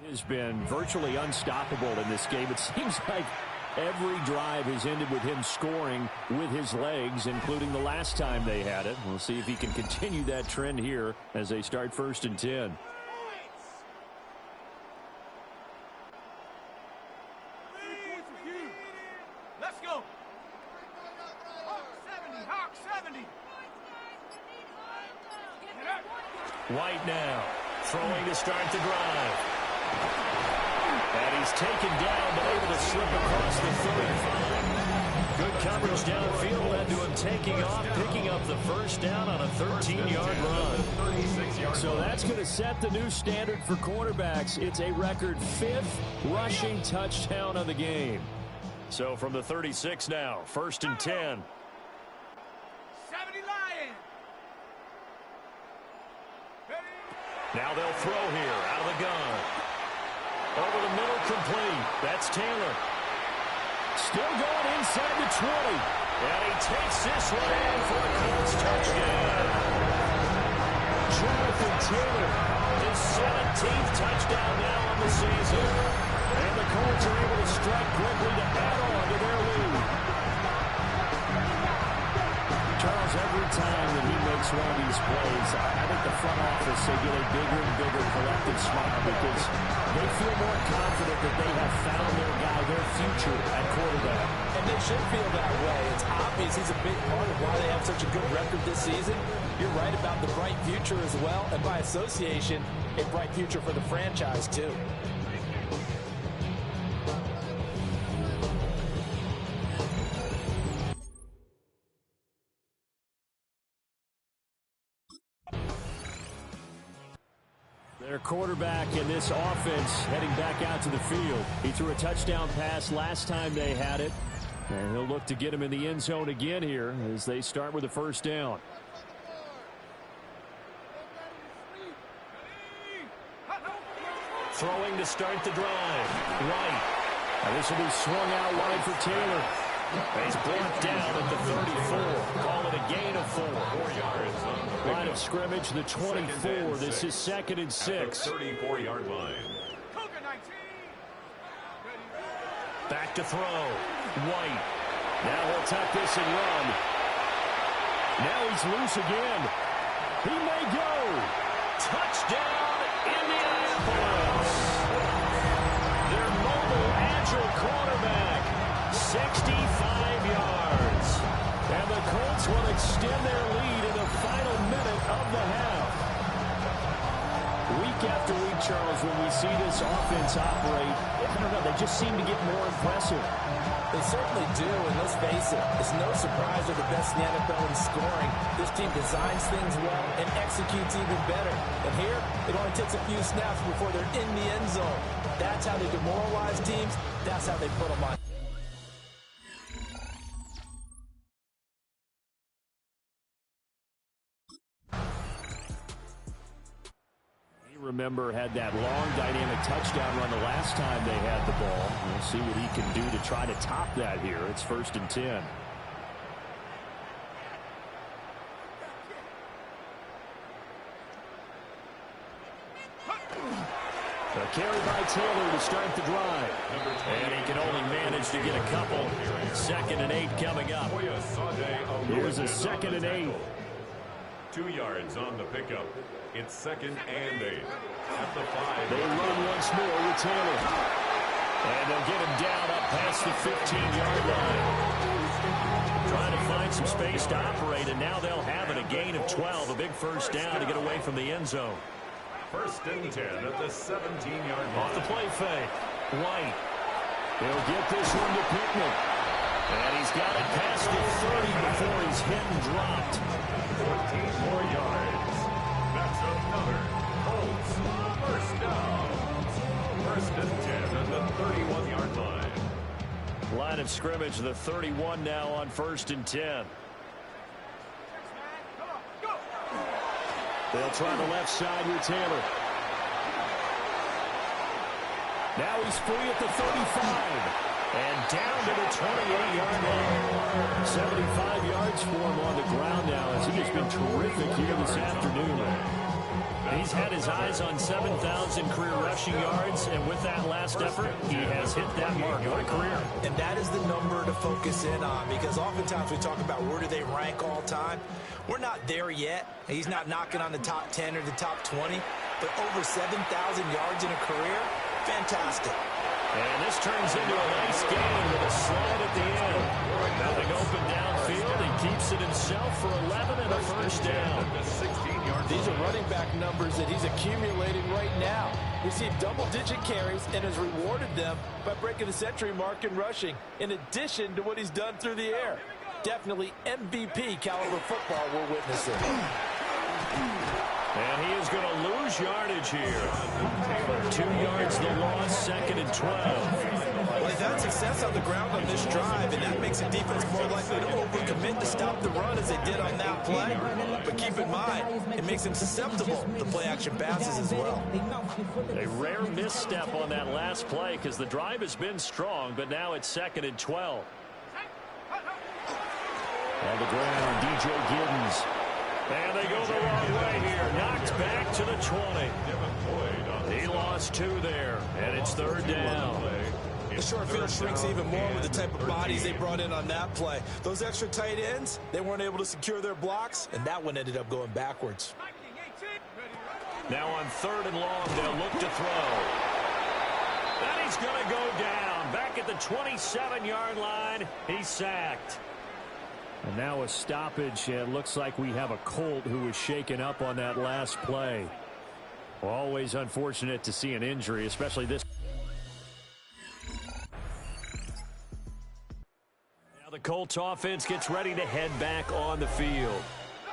Has been virtually unstoppable in this game. It seems like every drive has ended with him scoring with his legs, including the last time they had it. We'll see if he can continue that trend here as they start 1st and 10. Let's go. Hawk 70. White now throwing to start the drive. And he's taken down, but able to slip across the 35. Good coverage downfield led to him taking off, picking up the first down on a 13-yard run. So that's going to set the new standard for quarterbacks. It's a record 5th rushing touchdown of the game. So from the 36 now, 1st and 10. 70 Lions. Now they'll throw here out of the gun. Over the middle, complete. That's Taylor. Still going inside the 20. And he takes this one in for a Colts touchdown. Jonathan Taylor, his 17th touchdown now on the season. And the Colts are able to strike quickly to add on to their lead. Charles, every time that he makes one of these plays, I think the front office, they get a bigger and bigger collective smile because they feel more confident that they have found their guy, their future at quarterback. And they should feel that way. It's obvious he's a big part of why they have such a good record this season. You're right about the bright future as well, and by association, a bright future for the franchise too. Their quarterback in this offense heading back out to the field. He threw a touchdown pass last time they had it. And he'll look to get him in the end zone again here as they start with a first down. Throwing to start the drive. White. Now this will be swung out wide for Taylor. He's blocked down at the 34. Call it a gain of 4. 4 yards on the line of scrimmage, the 24. This is 2nd and 6. 34-yard line. Back to throw. White. Now he'll tuck this and run. Now he's loose again. He may go. Touchdown, Indianapolis. Their mobile, agile quarterback. 65 yards. And the Colts will extend their lead in the final minute of the half. Week after week, Charles, when we see this offense operate, I don't know, they just seem to get more impressive. They certainly do, and let's face it, it's no surprise they're the best in the NFL in scoring. This team designs things well and executes even better. And here, it only takes a few snaps before they're in the end zone. That's how they demoralize teams. That's how they put them on. Remember, had that long dynamic touchdown run the last time they had the ball. We'll see what he can do to try to top that here. It's 1st and 10. A carry by Taylor to start the drive. And he can only manage to get a couple. 2nd and 8 coming up. Here's a 2nd and 8. 2 yards on the pickup. It's 2nd and 8. At the 5. They run once more with Taylor. And they'll get him down up past the 15-yard line. Trying to find some space to operate, and now they'll have it. A gain of 12. A big first down to get away from the end zone. 1st and 10 at the 17-yard line. Off the play fake. White. He'll get this one to Pittman. And he's got it past the 30 before he's hit and dropped. 14 more yards. That's another Colts first down. 1st and 10 at the 31-yard line. Line of scrimmage, the 31 now on 1st and 10. They'll try the left side with Taylor. Now he's free at the 35. And down to the 28-yard line. 75 yards for him on the ground now as he has been terrific here this afternoon. He's had his eyes on 7,000 career rushing yards, and with that last effort, he has hit that mark. What a career. And that is the number to focus in on, because oftentimes we talk about where do they rank all time. We're not there yet. He's not knocking on the top 10 or the top 20, but over 7,000 yards in a career, fantastic. And this turns into a nice game with a slide at the end. Nothing open downfield. He keeps it himself for 11 and a first down. These are running back numbers that he's accumulating right now. Received double-digit carries and has rewarded them by breaking the century mark in rushing, in addition to what he's done through the air. Definitely MVP caliber football we're witnessing. And he is going to lose yardage here. 2 yards the loss, 2nd and 12. Well, they've had success on the ground on this drive, and that makes the defense more likely to overcommit to stop the run as they did on that play. But keep in mind, it makes them susceptible to play-action passes as well. A rare misstep on that last play because the drive has been strong, but now it's 2nd and 12. On the ground, DJ Giddens. And they go the wrong way here. Knocked back to the 20. He lost 2 there, and it's 3rd down. The short field shrinks even more with the type of bodies they brought in on that play. Those extra tight ends, they weren't able to secure their blocks, and that one ended up going backwards. Now on 3rd and long, they'll look to throw. And he's going to go down. Back at the 27-yard line, he's sacked. And now a stoppage. It looks like we have a Colt who was shaken up on that last play. Well, always unfortunate to see an injury, especially this. Now the Colts offense gets ready to head back on the field.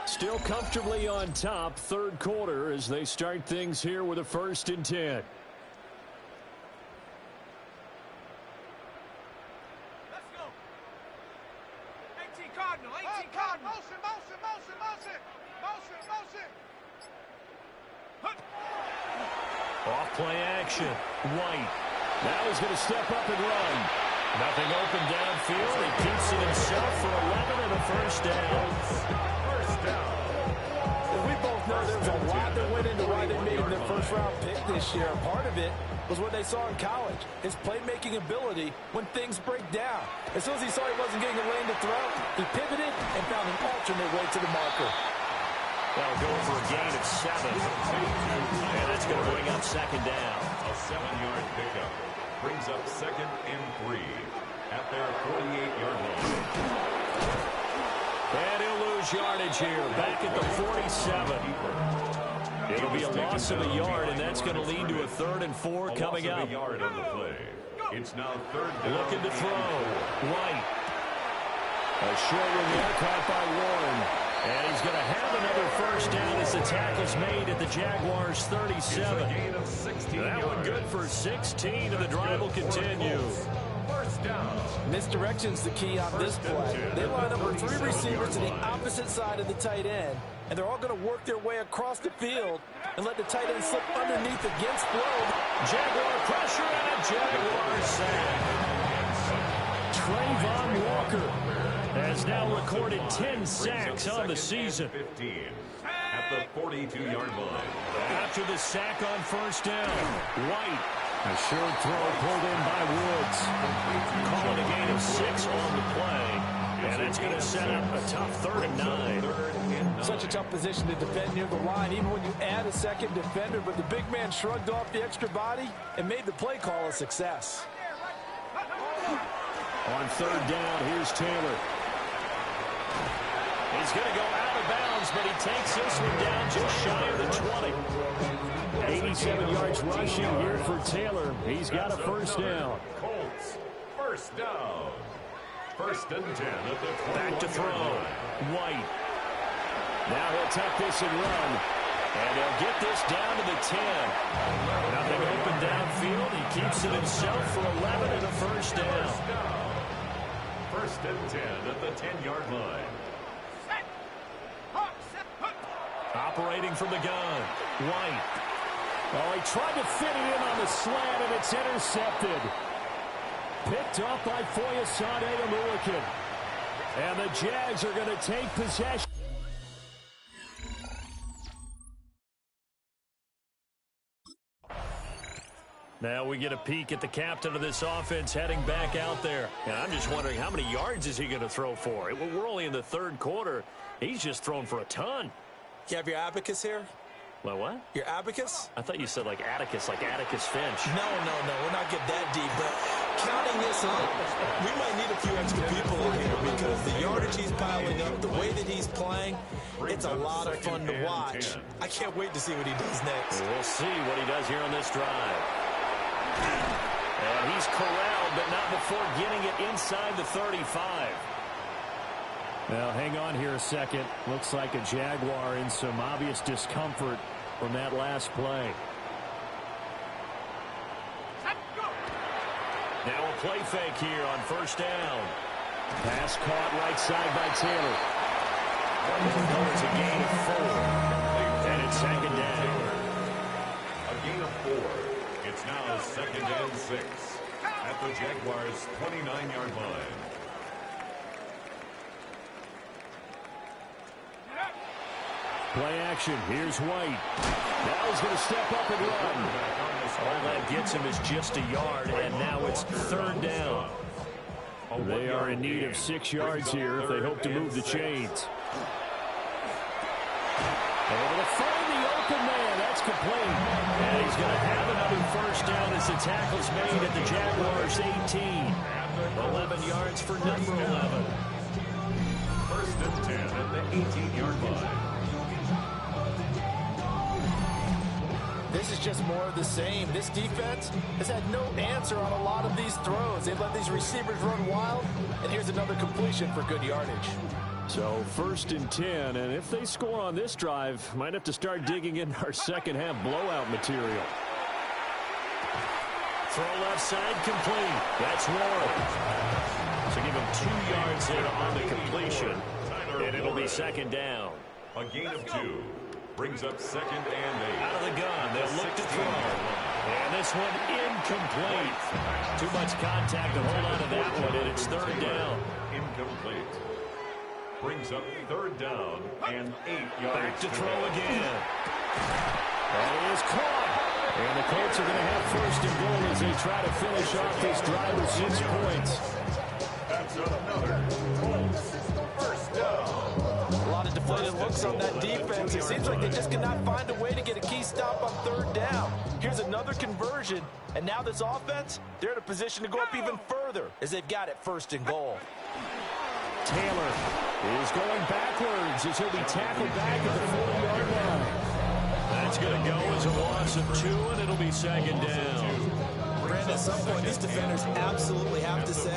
Still comfortably on top, 3rd quarter as they start things here with a 1st and 10. Off play action. White. Now he's going to step up and run. Nothing open downfield. He keeps it himself for 11 and a first down. First down. We both know there was a lot that went into why they made him their first-round pick this year. Part of it was what they saw in college, his playmaking ability when things break down. As soon as he saw he wasn't getting a lane to throw, he pivoted and found an alternate way to the marker. That'll go for a gain of 7. And that's going to bring up 2nd down. A 7-yard pickup brings up 2nd and 3 at their 48-yard line. And he'll lose yardage here, back at the 47. It'll be a loss of a yard, and that's going to lead to a 3rd and 4 coming up. A yard on the play. It's now 3rd down. Looking to throw. White. A short one there, caught by Warren. And he's going to have another first down as the tackle's made at the Jaguars' 37. That one good for 16, and the drive will continue. First down. Misdirection's the key on this play. They line up with 3 receivers to the opposite side of the tight end, and they're all going to work their way across the field and let the tight end slip underneath against flow. Jaguar pressure and a Jaguar sack. Trayvon Walker has now recorded 10 sacks on the season. 15 at the 42-yard line. After the sack on first down, White. A short throw pulled in by Woods. Calling a gain of 6 on the play. And it's going to set up a tough 3rd and 9. Such a tough position to defend near the line, even when you add a second defender. But the big man shrugged off the extra body and made the play call a success. On 3rd down, here's Taylor. He's going to go out of bounds, but he takes this one down just shy of the 20. 87 yards rushing here for Taylor. He's got a first down. Colts, first down. 1st and 10 at the 20. Back to throw. White. Now he'll tuck this and run. And he'll get this down to the 10. Nothing open downfield. He keeps it himself for 11 and a first down. 1st and 10 at the 10-yard line. Operating from the gun. White. Oh, he tried to fit it in on the slant, and it's intercepted. Picked up by Foyesade Amulican. And the Jags are going to take possession. Now we get a peek at the captain of this offense heading back out there. And I'm just wondering, how many yards is he going to throw for? We're only in the third quarter. He's just thrown for a ton. You have your abacus here? My what? Your abacus? I thought you said like Atticus Finch. No. We're not getting that deep. But counting this up, we might need a few extra people in here because the yardage he's piling up, the way that he's playing, it's a lot of fun to watch. I can't wait to see what he does next. We'll see what he does here on this drive. And he's corralled, but not before getting it inside the 35. Now, hang on here a second. Looks like a Jaguar in some obvious discomfort from that last play. Now a play fake here on first down. Pass caught right side by Taylor. It's a gain of 4. And it's second down. A gain of 4. It's now second and 6 at the Jaguars' 29-yard line. Play action. Here's White. Now he's going to step up and run. All that gets him is just a yard, and now it's third down. They are in need of 6 yards here if they hope to move the chains. Able to find the open man. That's complete. And he's going to have another first down as the tackle's made at the Jaguars' 18. 11 yards for number 11. First and 10 at the 18-yard line. This is just more of the same. This defense has had no answer on a lot of these throws. They've let these receivers run wild, and here's another completion for good yardage. So first and 10, and if they score on this drive, might have to start digging in our second half blowout material. Throw left side complete. That's Warren. So give him 2 yards there on the completion, and it'll be second down. A gain of 2 brings up second and 8. Out of the gun, they'll look to throw. And this one incomplete. Too much contact to hold on to that one, and it's third down. Incomplete. Brings up third down and 8 yards. Back to throw again. That is caught. And the Colts are going to have first and goal as they try to finish off this drive with 6 points. That's another Colts first down. A lot of deflated looks on that defense. It seems like they just cannot find a way to get a key stop on third down. Here's another conversion, and now this offense, they're in a position to go up even further as they've got it first and goal. Taylor is going backwards as he'll be tackled back at the 40-yard line. That's going to go as a loss of 2, and it'll be second down. Brandon, at some point, these defenders absolutely have to say,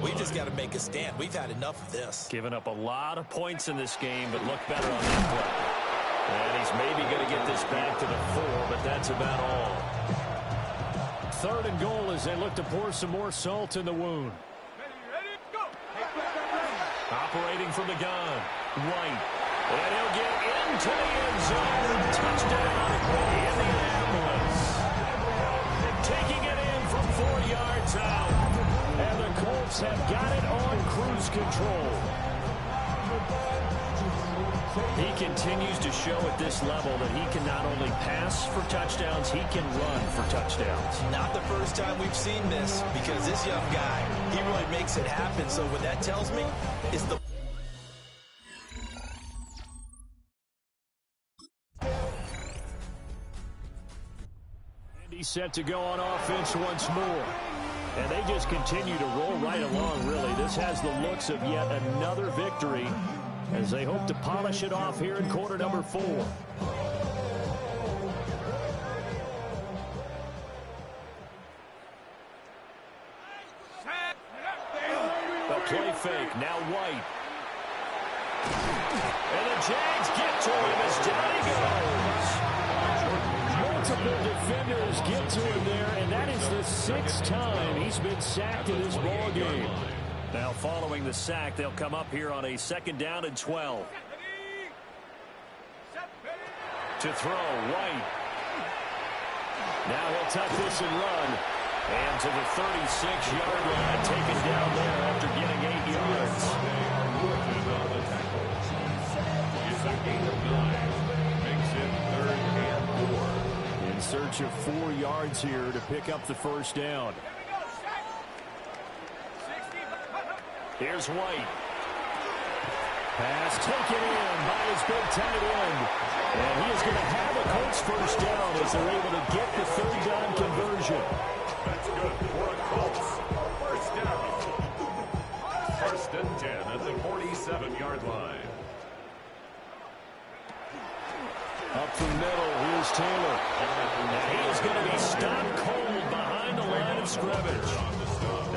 we just got to make a stand. We've had enough of this. Giving up a lot of points in this game, but look better on that play. And he's maybe going to get this back to the 4, but that's about all. Third and goal as they look to pour some more salt in the wound. Ready, go. Operating from the gun, White. And he'll get into the end zone. Touchdown, Indianapolis. Taking it in from 4 yards out. And the Colts have got it on cruise control. He continues to show at this level that he can not only pass for touchdowns, he can run for touchdowns. Not the first time we've seen this, because this young guy, he really makes it happen. So what that tells me is the He's set to go on offense once more. And they just continue to roll right along, really. This has the looks of yet another victory as they hope to polish it off here in quarter number 4. A play fake, now White. And the Jags get to him as down he goes. Multiple defenders get to him there, and that is the 6th time he's been sacked in this ball game. Now following the sack, they'll come up here on a second down and 12. To throw, White. Now he'll tuck this and run. And to the 36-yard line, taken down there after getting 8 yards. It's a gain of 9. Makes it third and 4. Insert search of 4 yards here to pick up the first down. Here's White. Pass taken in by his big tight end. And he is going to have a Colts first down as they're able to get the third down conversion. That's good for a Colts. First down. First and 10 at the 47-yard line. Up the middle, here's Taylor. And he is going to be stopped cold behind the line of scrimmage.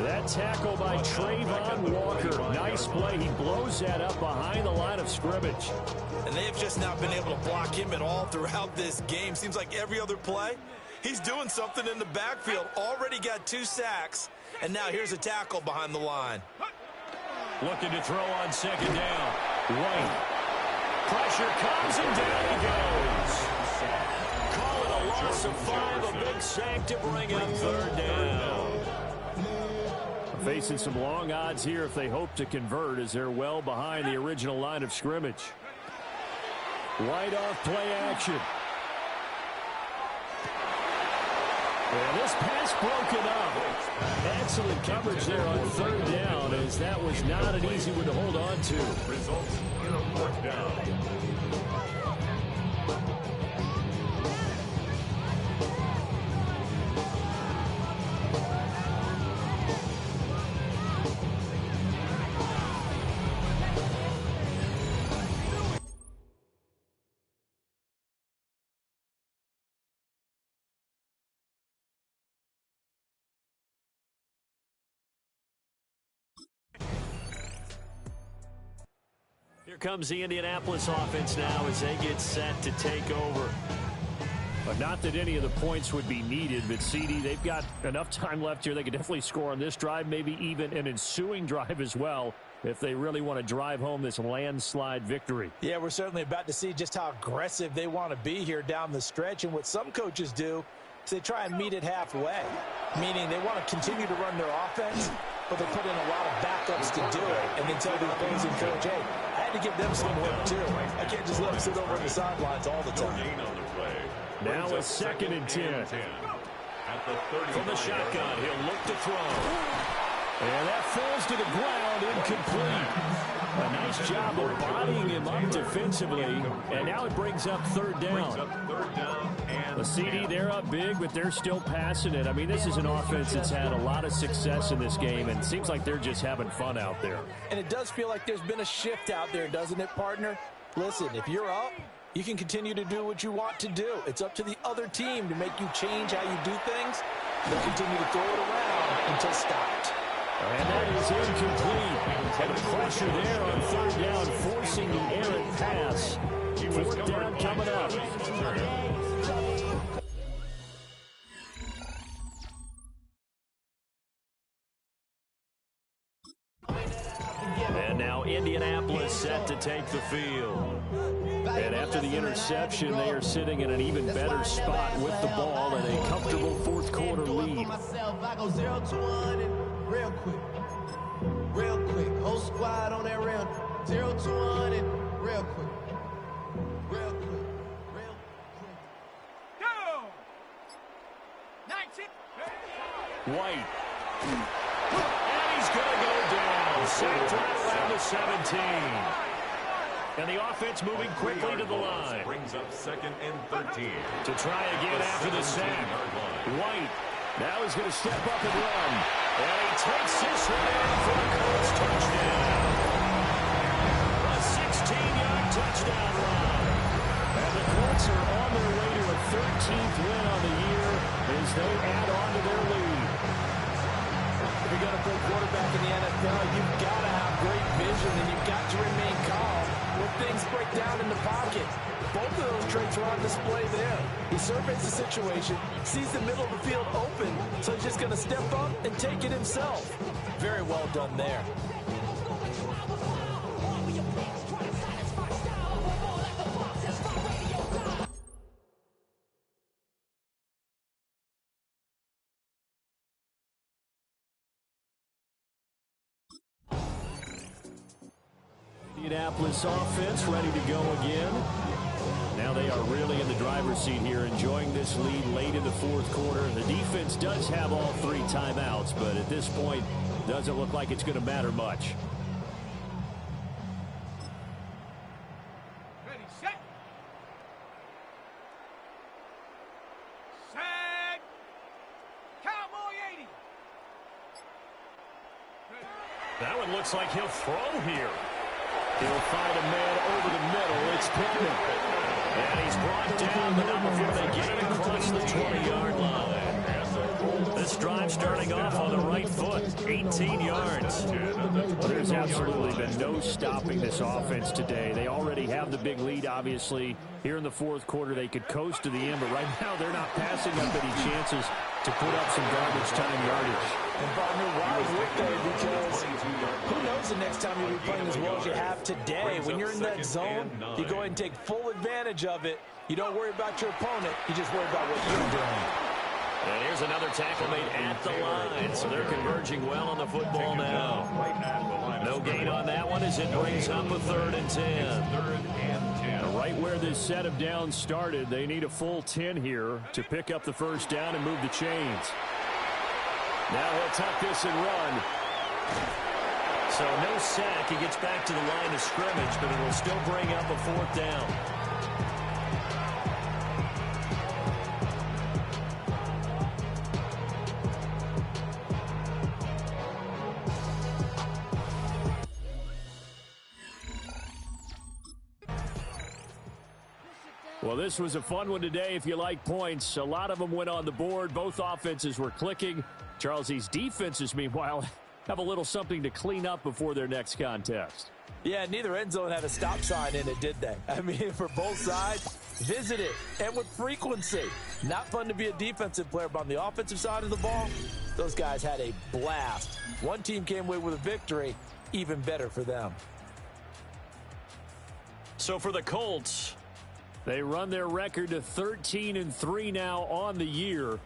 That tackle by Trayvon Walker. Nice play. He blows that up behind the line of scrimmage. And they've just not been able to block him at all throughout this game. Seems like every other play, he's doing something in the backfield. Already got 2 sacks, and now here's a tackle behind the line. Looking to throw on second down. White. Pressure comes, and down he goes. Call it a loss of 5, a big sack to bring up third down. Facing some long odds here if they hope to convert as they're well behind the original line of scrimmage. White off play action. And this pass broken up. Excellent coverage there on third down as that was not an easy one to hold on to. Results in a fourth down. Here comes the Indianapolis offense now as they get set to take over. But not that any of the points would be needed, but CD, they've got enough time left here. They could definitely score on this drive, maybe even an ensuing drive as well, if they really want to drive home this landslide victory. Yeah, we're certainly about to see just how aggressive they want to be here down the stretch. And what some coaches do is they try and meet it halfway, meaning they want to continue to run their offense, but they put in a lot of backups to do it and then tell the opposing coach, hey, I had to give them some work too. I can't just let them sit over on the sidelines all the time. Now a second and 10. From the shotgun, he'll look to throw. And that falls to the ground, incomplete. A nice job of bodying him up defensively, and now it brings up third down. The CD, they're up big, but they're still passing it. I mean, this is an offense that's had a lot of success in this game, and it seems like they're just having fun out there. And it does feel like there's been a shift out there, doesn't it, partner? Listen, if you're up, you can continue to do what you want to do. It's up to the other team to make you change how you do things. They'll continue to throw it around until stopped. And that is incomplete. And the pressure there on third down, forcing the errant pass. Fourth down coming up. And now Indianapolis set to take the field. And after the interception, they are sitting in an even better spot with the ball and a comfortable fourth quarter lead. I go 0 to 100 real quick. Real quick. Whole squad on that round. 0 to 100 real quick. Real quick. Real quick. Go! 19. White. And he's going to go down. Sacked right around the 17. And the offense moving quickly to the line. Brings up second and 13. To try again after the sack. White. Now he's going to step up and run. And he takes this one in for the Colts touchdown. A 16-yard touchdown run. And the Colts are on their way to a 13th win on the year as they add on to their lead. If you're going to play quarterback in the NFL, you've got to have great vision and you've got to remain calm when things break down in the pocket. Both of those traits are on display there. He surveys the situation, sees the middle of the field open, so he's just going to step up and take it himself. Very well done there. Indianapolis offense ready to go again. Now they are really in the driver's seat here, enjoying this lead late in the fourth quarter. The defense does have all 3 timeouts, but at this point, doesn't look like it's going to matter much. Ready, set. Set. Cowboy 80. Ready. That one looks like he'll throw here. He'll find a man over the middle. It's Pittman. And he's brought down, but not before they get it across the 20-yard line. This drive starting off on the right foot, 18 yards. Well, there's absolutely been no stopping this offense today. They already have the big lead, obviously. Here in the fourth quarter, they could coast to the end, but right now they're not passing up any chances to put up some garbage time yardage. And Wagner, why would they? Because who knows the next time you'll be playing as well as you have today. When you're in that zone, you go ahead and take full advantage of it. You don't worry about your opponent. You just worry about what you're doing. And here's another tackle made at the line, so they're converging well on the football now. No gain on that one as it brings up a 3rd and 10. Right where this set of downs started, they need a full 10 here to pick up the first down and move the chains. Now he'll tuck this and run. So no sack. He gets back to the line of scrimmage, but it'll still bring up a 4th down. Well, this was a fun one today if you like points. A lot of them went on the board. Both offenses were clicking. Charles, these defenses, meanwhile, have a little something to clean up before their next contest. Yeah, neither end zone had a stop sign in it, did they? I mean, for both sides, visit it, and with frequency. Not fun to be a defensive player, but on the offensive side of the ball, those guys had a blast. One team came away with a victory, even better for them. So for the Colts, they run their record to 13-3 now on the year.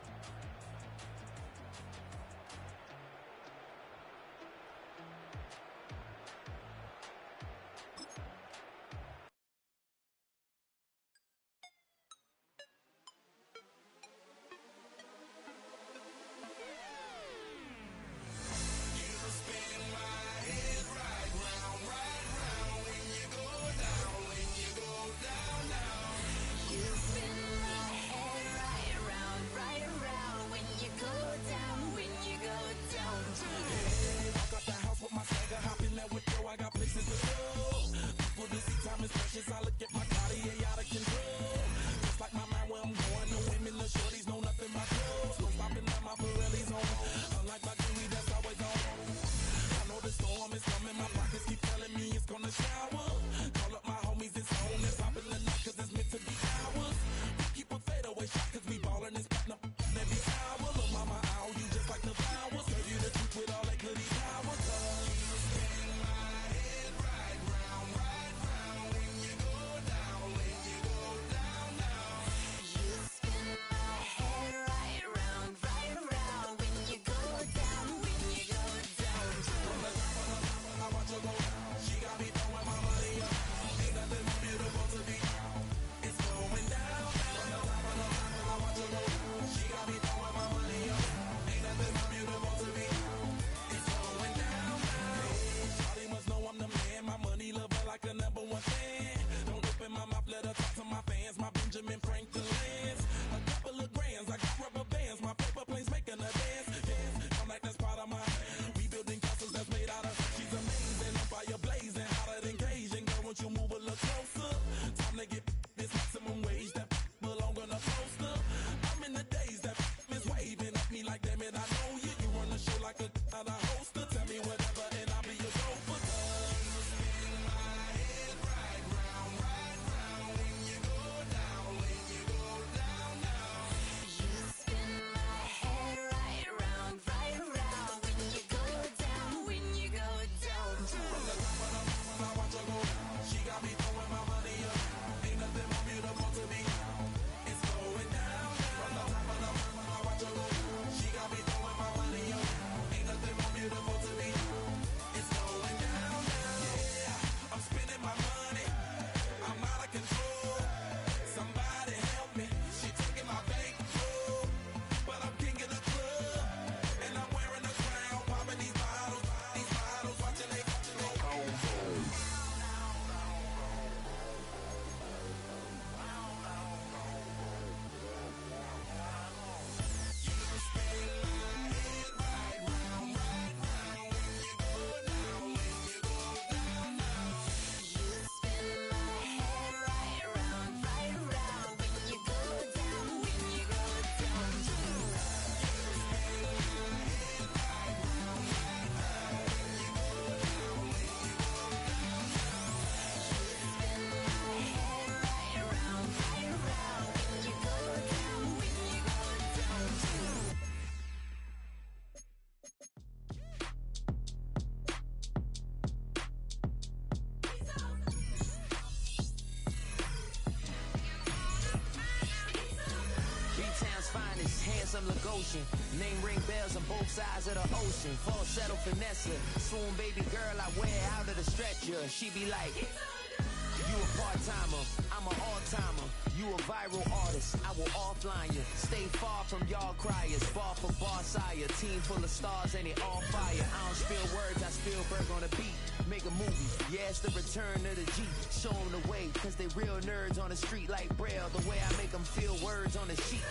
some Lagosian. Name ring bells on both sides of the ocean. Falsetto finesse, swoon baby girl I wear out of the stretcher. She be like, you a part-timer, I'm an all-timer. You a viral artist, I will offline you. Stay far from y'all criers, bar for bar sire. Team full of stars and it all fire. I don't spill words, I spill Berg on the beat. Make a movie, yeah, it's the return of the G. Show them the way, cause they real nerds on the street like Braille. The way I make them feel words on the sheet.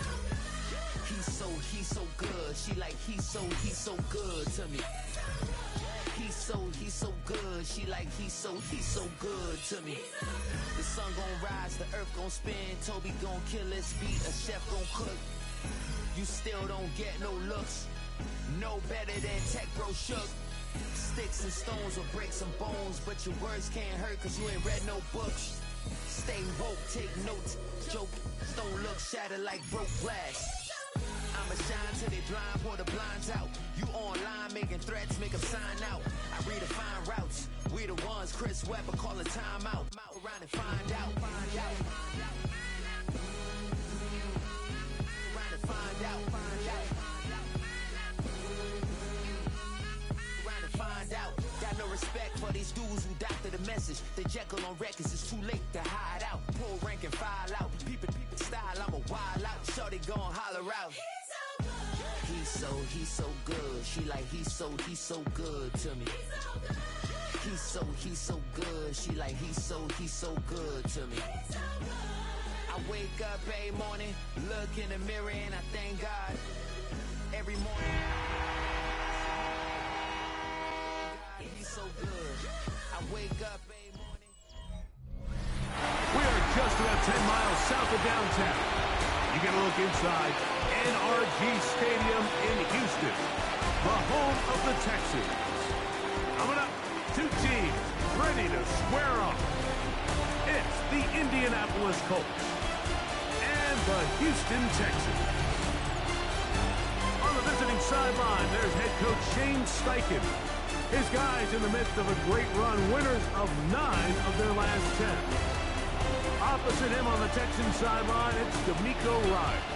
He's so good. She like, he's so good to me. He's so good. She like, he's so good to me. The sun gon' rise, the earth gon' spin. Toby gon' kill his beat, a chef gon' cook. You still don't get no looks. No better than Tech Bro Shook. Sticks and stones will break some bones, but your words can't hurt cause you ain't read no books. Stay woke, take notes. Joke, don't look shattered like broke glass. I'ma shine till they blind, pour the blinds out. You online making threats, make them sign out. I redefine routes. We the ones Chris Webber calling time out. Around and find out. Around and find out. Around and find out. Got no respect for these dudes who doctor the message. The Jekyll on records, it's too late to hide out. Pull rank and file out. Peep it style, I'm a wild out. Shorty gon' holler out. He's so good. She like, he's so good to me. He's so good. She like, he's so good to me. I wake up every morning, look in the mirror and I thank God. Every morning, he's so good. I wake up every morning. We are just about 10 miles south of downtown. You get a look inside NRG Stadium in Houston, the home of the Texans. Coming up, two teams ready to square off. It's the Indianapolis Colts and the Houston Texans. On the visiting sideline, there's head coach Shane Steichen. His guys in the midst of a great run, winners of 9 of their last 10. Opposite him on the Texans sideline, it's D'Amico Ryder.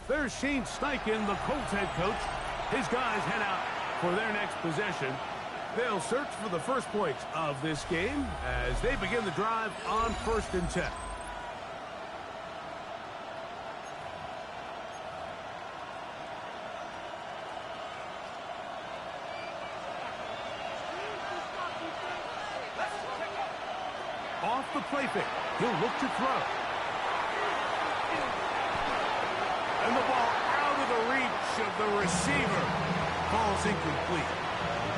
There's Shane Steichen, the Colts head coach. His guys head out for their next possession. They'll search for the first points of this game as they begin the drive on 1st and 10. Off the play fake. He'll look to throw. And the ball out of the reach of the receiver. Ball's incomplete.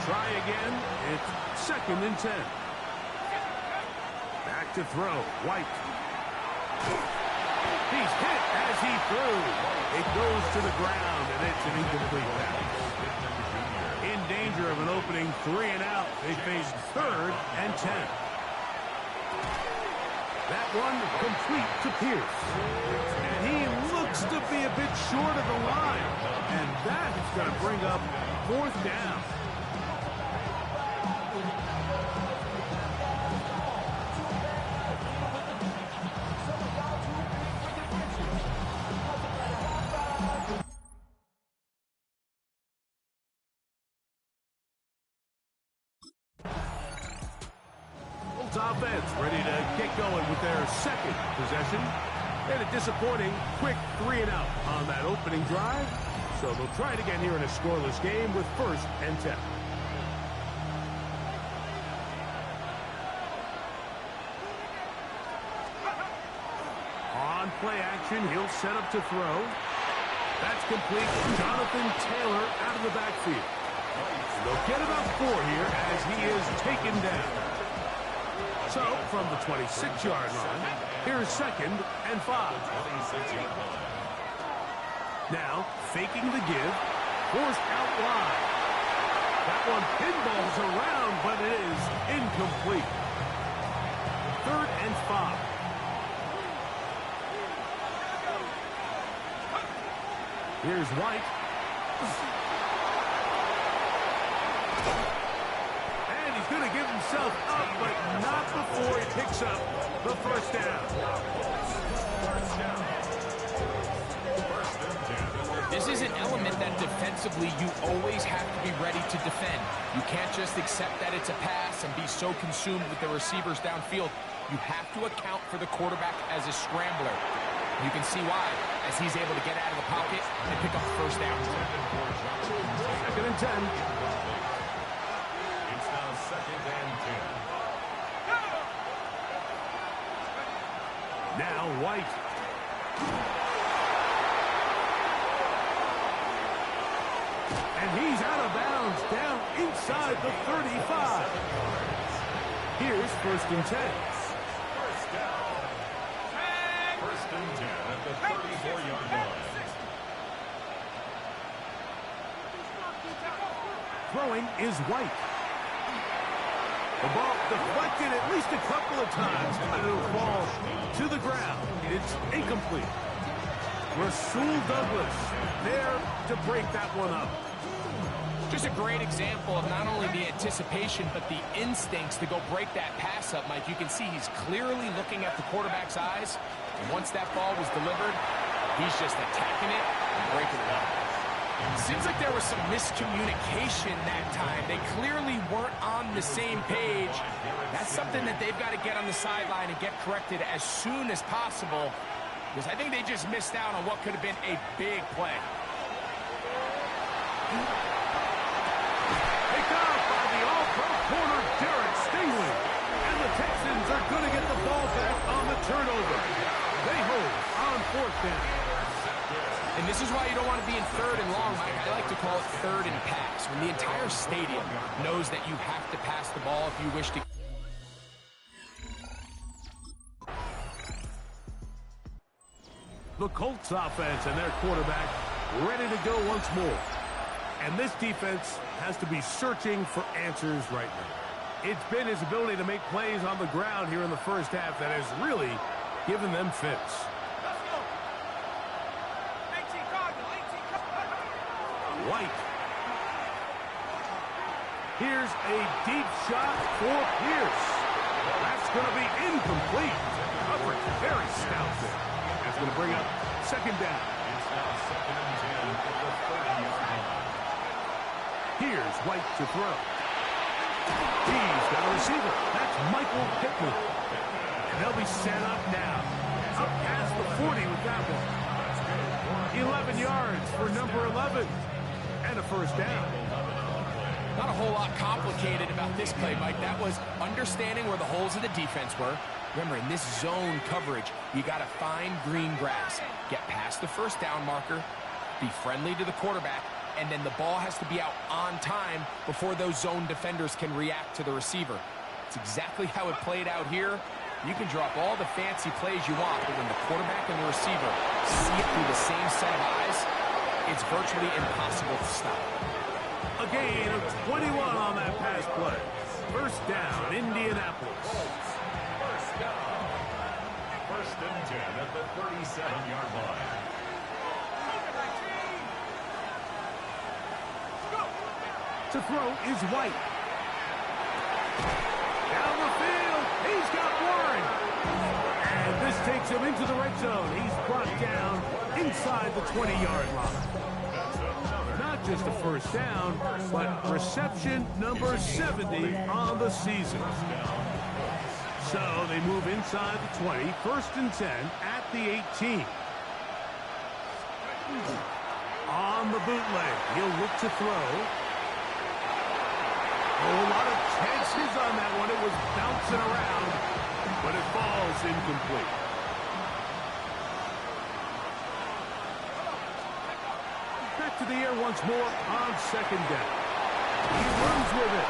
Try again. It's 2nd and 10. Back to throw. White. He's hit as he threw. It goes to the ground, and it's an incomplete pass. In danger of an opening 3 and out. They face 3rd and 10. That one complete to Pierce. And he looks to be a bit short of the line. And that is going to bring up 4th down. Offense ready to get going with their 2nd possession. And a disappointing quick 3 and out on that opening drive. So they'll try it again here in a scoreless game with 1st and 10. On play action, he'll set up to throw. That's complete. Jonathan Taylor out of the backfield. They'll get about 4 here as he is taken down. So, from the 26-yard line, here's 2nd and 5. Now, faking the give, forced out wide. That one pinballs around, but it is incomplete. 3rd and 5. Here's White. Going to give himself up, but not before he picks up the 1st down. This is an element that defensively you always have to be ready to defend. You can't just accept that it's a pass and be so consumed with the receivers downfield. You have to account for the quarterback as a scrambler. You can see why, as he's able to get out of the pocket and pick up the 1st down. 2nd and 10. Now White. And he's out of bounds down inside the 35. Here's 1st and 10. 1st and 10 at the 34-yard line. Throwing is White. The ball deflected at least a couple of times, but it'll fall to the ground. It's incomplete. Rasul Douglas there to break that one up. Just a great example of not only the anticipation, but the instincts to go break that pass up, Mike. You can see he's clearly looking at the quarterback's eyes. And once that ball was delivered, he's just attacking it and breaking it up. Seems like there was some miscommunication that time. They clearly weren't on the same page. That's something that they've got to get on the sideline and get corrected as soon as possible, because I think they just missed out on what could have been a big play. Picked off by the all-pro corner, Derek Stingley. And the Texans are going to get the ball back on the turnover. They hold on 4th down. And this is why you don't want to be in 3rd and long, Mike. I like to call it 3rd and pass, when the entire stadium knows that you have to pass the ball if you wish to. The Colts offense and their quarterback ready to go once more. And this defense has to be searching for answers right now. It's been his ability to make plays on the ground here in the 1st half that has really given them fits. White. Here's a deep shot for Pierce. That's going to be incomplete. Coverage very stout there. That's going to bring up 2nd down. Here's White to throw. He's got a receiver. That's Michael Pittman. And they'll be set up now. Up past the 40 with that one. 11 yards for number 11. And a first down. Not a whole lot complicated about this play, Mike. That was understanding where the holes of the defense were. Remember, in this zone coverage, you got to find green grass. Get past the first down marker. Be friendly to the quarterback. And then the ball has to be out on time before those zone defenders can react to the receiver. It's exactly how it played out here. You can drop all the fancy plays you want, but when the quarterback and the receiver see it through the same set of eyes, it's virtually impossible to stop. A gain of 21 on that pass play. First down, Indianapolis. First and 10 at the 37-yard line. To throw is White. Down the field, he's got Warren. And this takes him into the red zone. He's brought down inside the 20-yard line. Not just a first down, but reception number 70 on the season. So they move inside the 20, first and 10 at the 18. On the bootleg, he'll look to throw. A lot of chances on that one. It was bouncing around, but it falls incomplete. Back to the air once more on second down. He runs with it.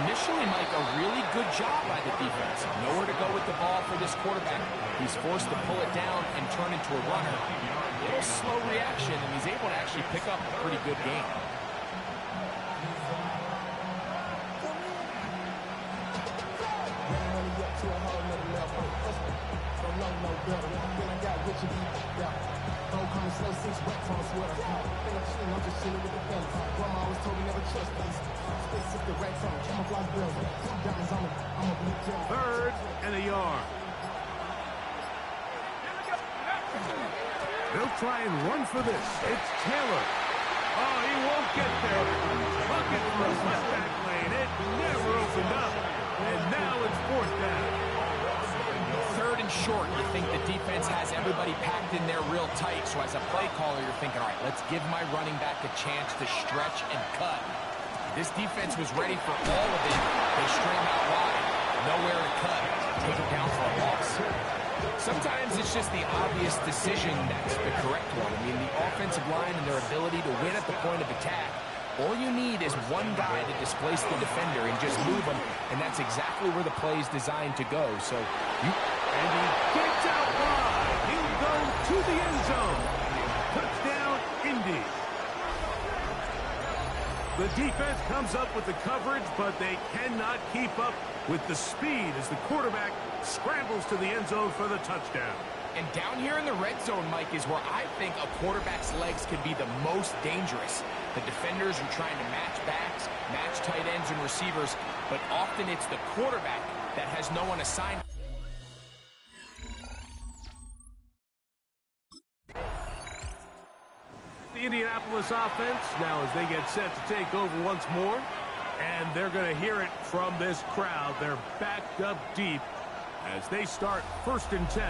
Initially, Mike, a really good job by the defense. Nowhere to go with the ball for this quarterback. He's forced to pull it down and turn into a runner. A little slow reaction, and he's able to actually pick up a pretty good game. Third and a yard. They'll try and run for this. It's Taylor. Oh, he won't get there. Looking for a back lane. It never opened up. And now it's fourth down. Third and short, you think the defense has everybody packed in there real tight. So as a play caller, you're thinking, all right, let's give my running back a chance to stretch and cut. This defense was ready for all of it. They stream out wide. Nowhere to cut. Take it down for a loss. Sometimes it's just the obvious decision that's the correct one. I mean, the offensive line and their ability to win at the point of attack, all you need is one guy to displace the defender and just move him, and that's exactly where the play is designed to go. So, And he gets out wide. He'll go to the end zone. Touchdown, Indy. The defense comes up with the coverage, but they cannot keep up with the speed as the quarterback scrambles to the end zone for the touchdown. And down here in the red zone, Mike, is where I think a quarterback's legs can be the most dangerous. The defenders are trying to match backs, match tight ends and receivers, but often it's the quarterback that has no one assigned. The Indianapolis offense now as they get set to take over once more. And they're going to hear it from this crowd. They're backed up deep as they start first and 10.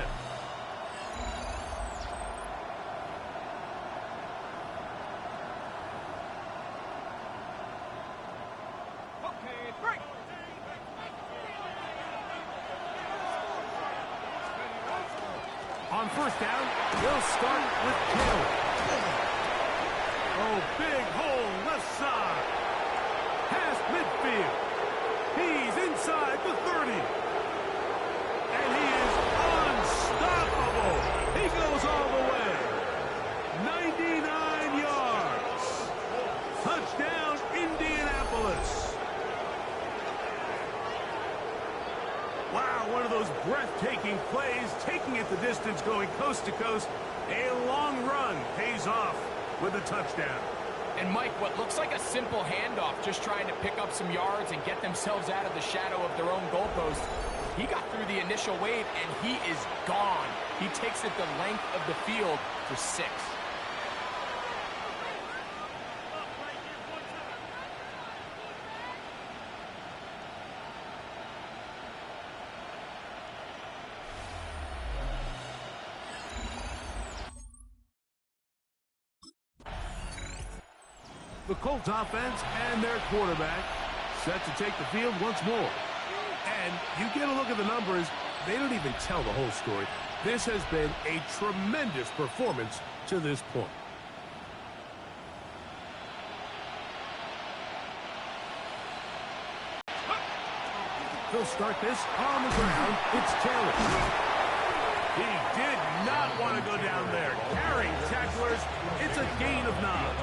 Okay, break. On first down, they'll start with Taylor. Oh, big hole left side. Past midfield. He's inside the 30. And he is unstoppable. He goes all the way. 99 yards. Touchdown, Indianapolis. Wow, one of those breathtaking plays, taking it the distance, going coast to coast. A long run pays off with a touchdown. And Mike, what looks like a simple handoff, just trying to pick up some yards and get themselves out of the shadow of their own goalpost, He got through the initial wave, and he is gone. He takes it the length of the field for 6. The Colts offense and their quarterback set to take the field once more. And you get a look at the numbers, they don't even tell the whole story. This has been a tremendous performance to this point. He'll start this on the ground. It's Taylor. He did not want to go down there. Carrying tacklers, it's a gain of 9.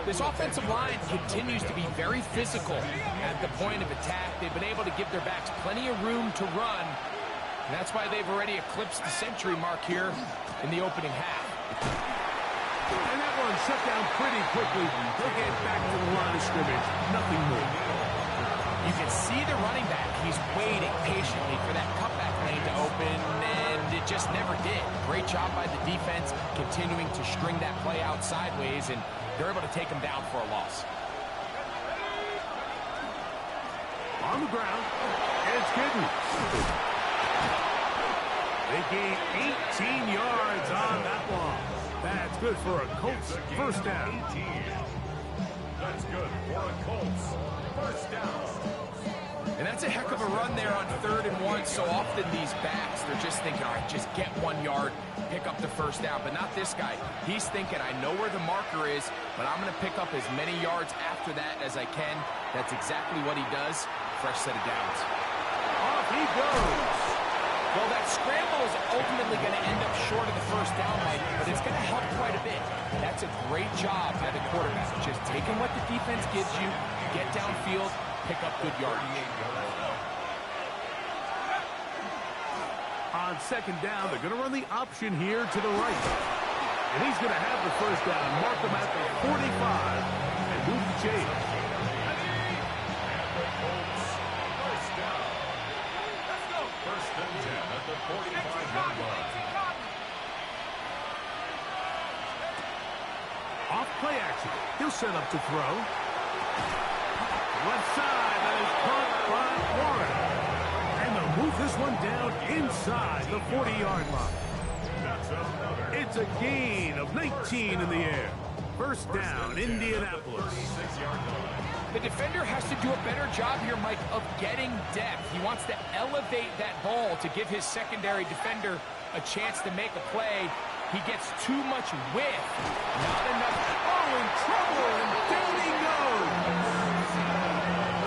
This offensive line continues to be very physical at the point of attack. They've been able to give their backs plenty of room to run. And that's why they've already eclipsed the century mark here in the opening half. And that one shut down pretty quickly. They'll get back to the line of scrimmage. Nothing more. You can see the running back. He's waiting patiently for that cutback lane to open, and it just never did. Great job by the defense continuing to string that play out sideways, and they're able to take him down for a loss. On the ground, it's Gidden. They gain 18 yards on that one. That's good for a Colts first down. That's good for a Colts first down. And that's a heck of a run there on 3rd and 1. So often these backs, they're just thinking, all right, just get 1 yard, pick up the first down. But not this guy. He's thinking, I know where the marker is, but I'm going to pick up as many yards after that as I can. That's exactly what he does. Fresh set of downs. Off he goes. Well, that scramble is ultimately going to end up short of the first down, Mike, but it's going to help quite a bit. That's a great job by the quarterback. Just taking what the defense gives you, get downfield, pick up good yardage. On 2nd down, they're going to run the option here to the right. And he's going to have the first down. Mark him at the 45 and move the chains. First and 10 at the 45-yard line. Off play action. He'll set up to throw. Left side, that is caught by Warren. And they'll move this one down inside the 40-yard line. It's a gain of 19 in the air. First down, Indianapolis. The defender has to do a better job here, Mike, of getting depth. He wants to elevate that ball to give his secondary defender a chance to make a play. He gets too much width. Not enough. Oh, in trouble, and down he goes.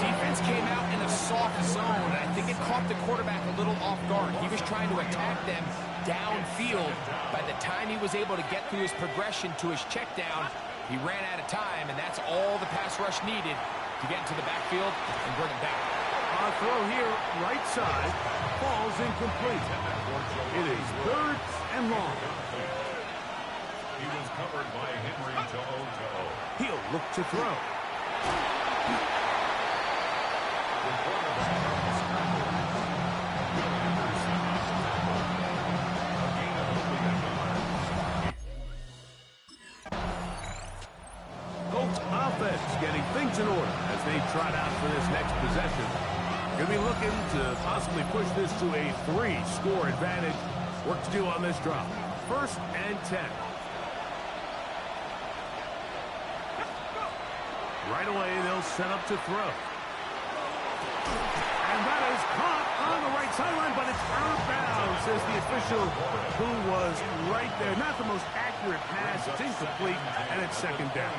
Defense came out in a soft zone, and I think it caught the quarterback a little off guard. He was trying to attack them downfield. By the time he was able to get through his progression to his check down, he ran out of time, and that's all the pass rush needed to get into the backfield and bring him down. Our throw here, right side, falls incomplete. It is 3rd and long. He was covered by Henry to He'll look to throw. Colts offense getting things in order as they trot out for this next possession. Going to be looking to possibly push this to a 3-score advantage. Work to do on this drop. 1st and 10. Right away, they'll set up to throw. And that is caught on the right sideline, but it's out of bounds, says the official who was right there. Not the most accurate pass. It's incomplete, and it's 2nd down.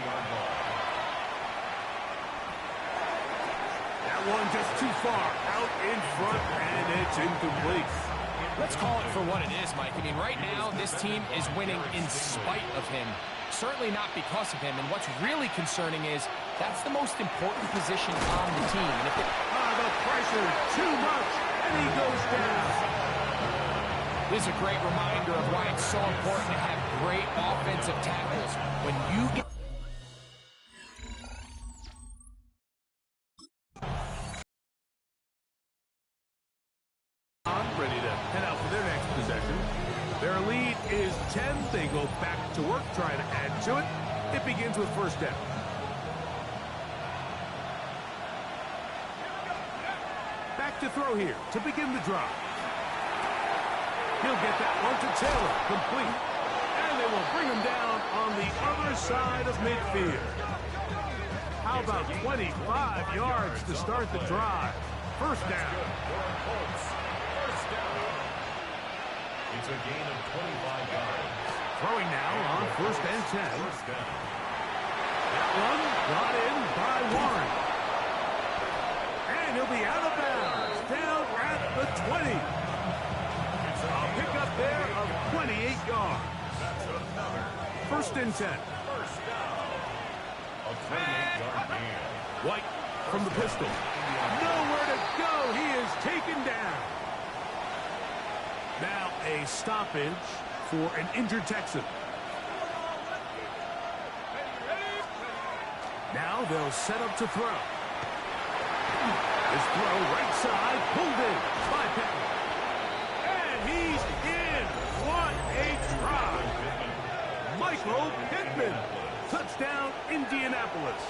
That one just too far out in front, and it's incomplete. Let's call it for what it is, Mike. I mean, right now, this team is winning in spite of him. Certainly not because of him. And what's really concerning is that's the most important position on the team. And if it... the pressure, too much, and he goes down. This is a great reminder of why it's so important to have great offensive tackles. When you get head out for their next possession. Their lead is 10. They go back to work trying to add to it. It begins with first down. Back to throw here to begin the drive. He'll get that one to Taylor, complete. And they will bring him down on the other side of midfield. How about 25 yards to start the drive? First down. It's a gain of 25 yards. Throwing now on first and 10. That one brought in by Warren. And he'll be out of bounds, down at the 20. A pickup there of 28 yards. First and 10. A 28-yard gain. White from the pistol. Nowhere to go. He is taken down. Now a stoppage for an injured Texan. Now they'll set up to throw. His throw right side, pulled in by Pittman. And he's in. What a try. Michael Pittman. Touchdown, Indianapolis.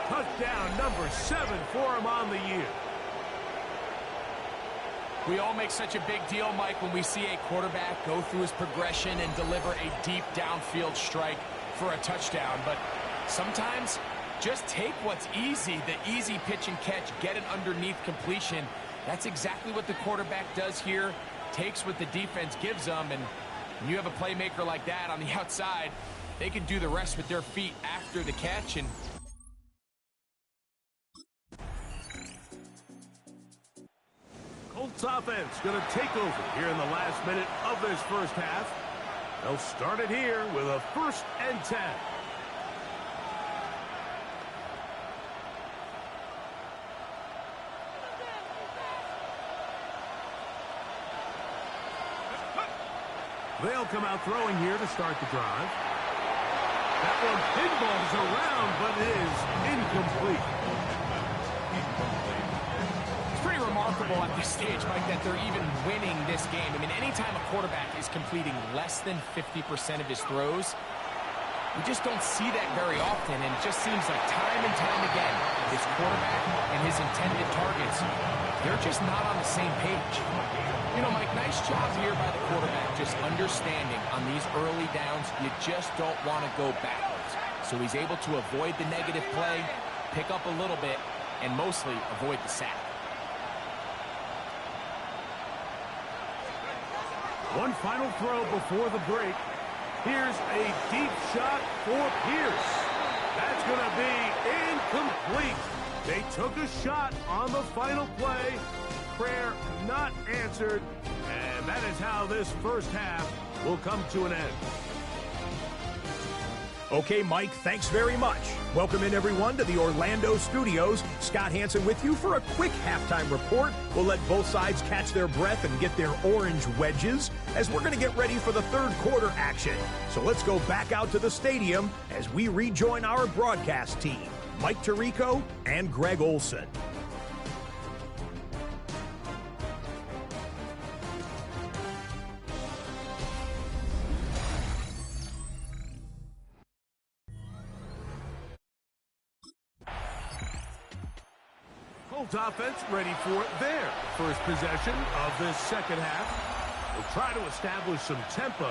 Touchdown number 7 for him on the year. We all make such a big deal, Mike, when we see a quarterback go through his progression and deliver a deep downfield strike for a touchdown. But sometimes just take what's easy, the easy pitch and catch, get it underneath completion. That's exactly what the quarterback does here. Takes what the defense gives them, and when you have a playmaker like that on the outside, they can do the rest with their feet after the catch. And Colts offense going to take over here in the last minute of this first half. They'll start it here with a first and 10. They'll come out throwing here to start the drive. That one pinballs around, but it is incomplete. it's pretty remarkable at this stage, Mike, that they're even winning this game. I mean, anytime a quarterback is completing less than 50% of his throws, we just don't see that very often, and it just seems like time and time again, his quarterback and his intended targets, they're just not on the same page. You know, Mike, nice job here by the quarterback, just understanding on these early downs, you just don't want to go backwards. So he's able to avoid the negative play, pick up a little bit, and mostly avoid the sack. One final throw before the break. Here's a deep shot for Pierce. That's going to be incomplete. They took a shot on the final play. Prayer not answered. And that is how this first half will come to an end. Okay, Mike, thanks very much. Welcome in, everyone, to the Orlando studios. Scott Hansen with you for a quick halftime report. We'll let both sides catch their breath and get their orange wedges as we're going to get ready for the third quarter action. So let's go back out to the stadium as we rejoin our broadcast team, Mike Tirico and Greg Olson. Colts offense ready for their first possession of this second half. They'll try to establish some tempo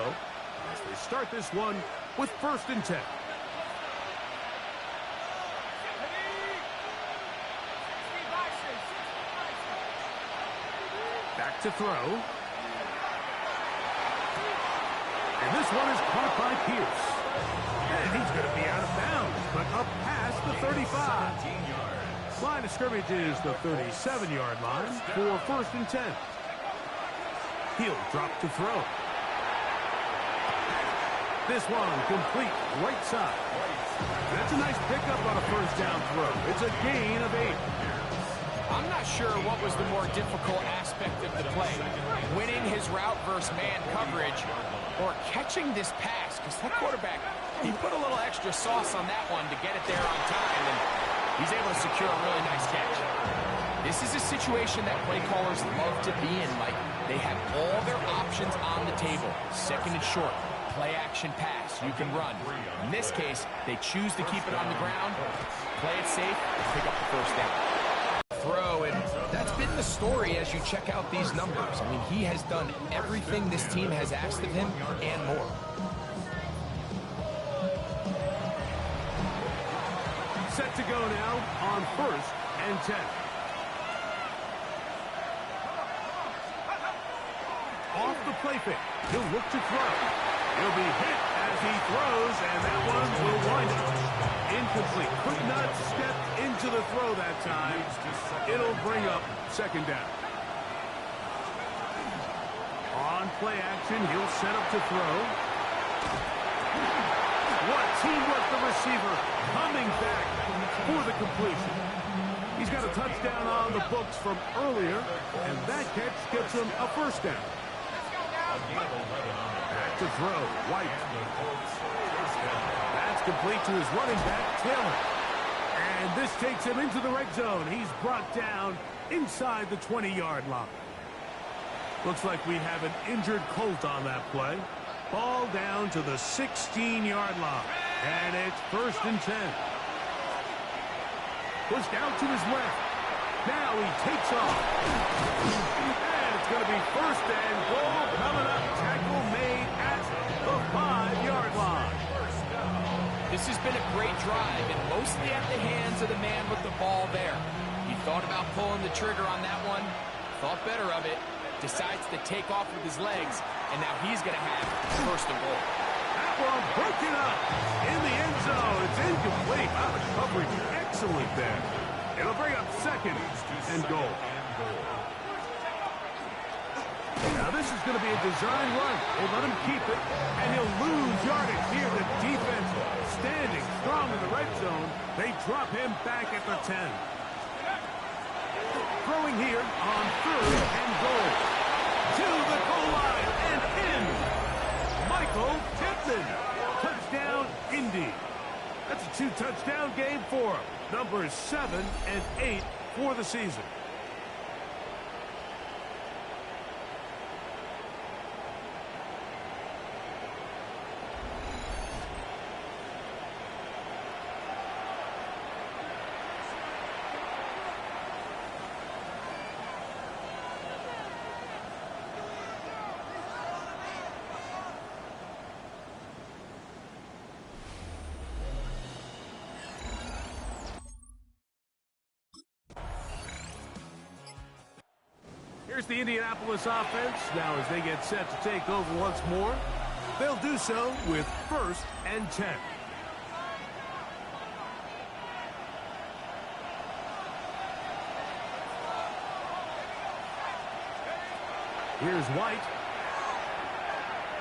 as they start this one with first and 10. Back to throw. And this one is caught by Pierce. And he's going to be out of bounds, but up past the 35. Line of scrimmage is the 37-yard line for first and 10. He'll drop to throw. This one complete right side. That's a nice pickup on a first down throw. It's a gain of 8. I'm not sure what was the more difficult aspect of the play, winning his route versus man coverage or catching this pass, because that quarterback, he put a little extra sauce on that one to get it there on time, and he's able to secure a really nice catch. This is a situation that play callers love to be in, Mike. They have all their options on the table. Second and short, play action pass, you can run. In this case, they choose to keep it on the ground, play it safe, pick up the first down. Throw, and that's been the story as you check out these numbers. I mean, he has done everything this team has asked of him and more. Set to go now on 1st and 10. Off the play fake, he'll look to throw. He'll be hit as he throws, and that one will wind up incomplete. Could not step into the throw that time. It'll bring up second down. On play action, he'll set up to throw. What teamwork, the receiver coming back for the completion. He's got a touchdown on the books from earlier, and that catch gets him a first down. Back to throw, White. That's complete to his running back, Taylor. And this takes him into the red zone. He's brought down inside the 20-yard line. Looks like we have an injured Colt on that play. Ball down to the 16-yard line. And it's 1st and 10. Pushed out to his left. Now he takes off. And it's going to be 1st and goal coming up. Tackle made at the 5-yard line. This has been a great drive, and mostly at the hands of the man with the ball there. He thought about pulling the trigger on that one, thought better of it, decides to take off with his legs, and now he's going to have 1st and goal. That one broken up in the end zone. It's incomplete. Wow, the coverage excellent there. It'll bring up 2nd and goal. Now this is going to be a design run. We'll let him keep it, and he'll lose yardage here. The defense standing strong in the red zone. They drop him back at the 10. Throwing here on 3rd and goal. To the goal line and in. Michael Pittman. Touchdown, Indy. That's a 2-touchdown game for him. Numbers 7 and 8 for the season. Here's the Indianapolis offense. Now as they get set to take over once more, they'll do so with 1st and 10. Here's White.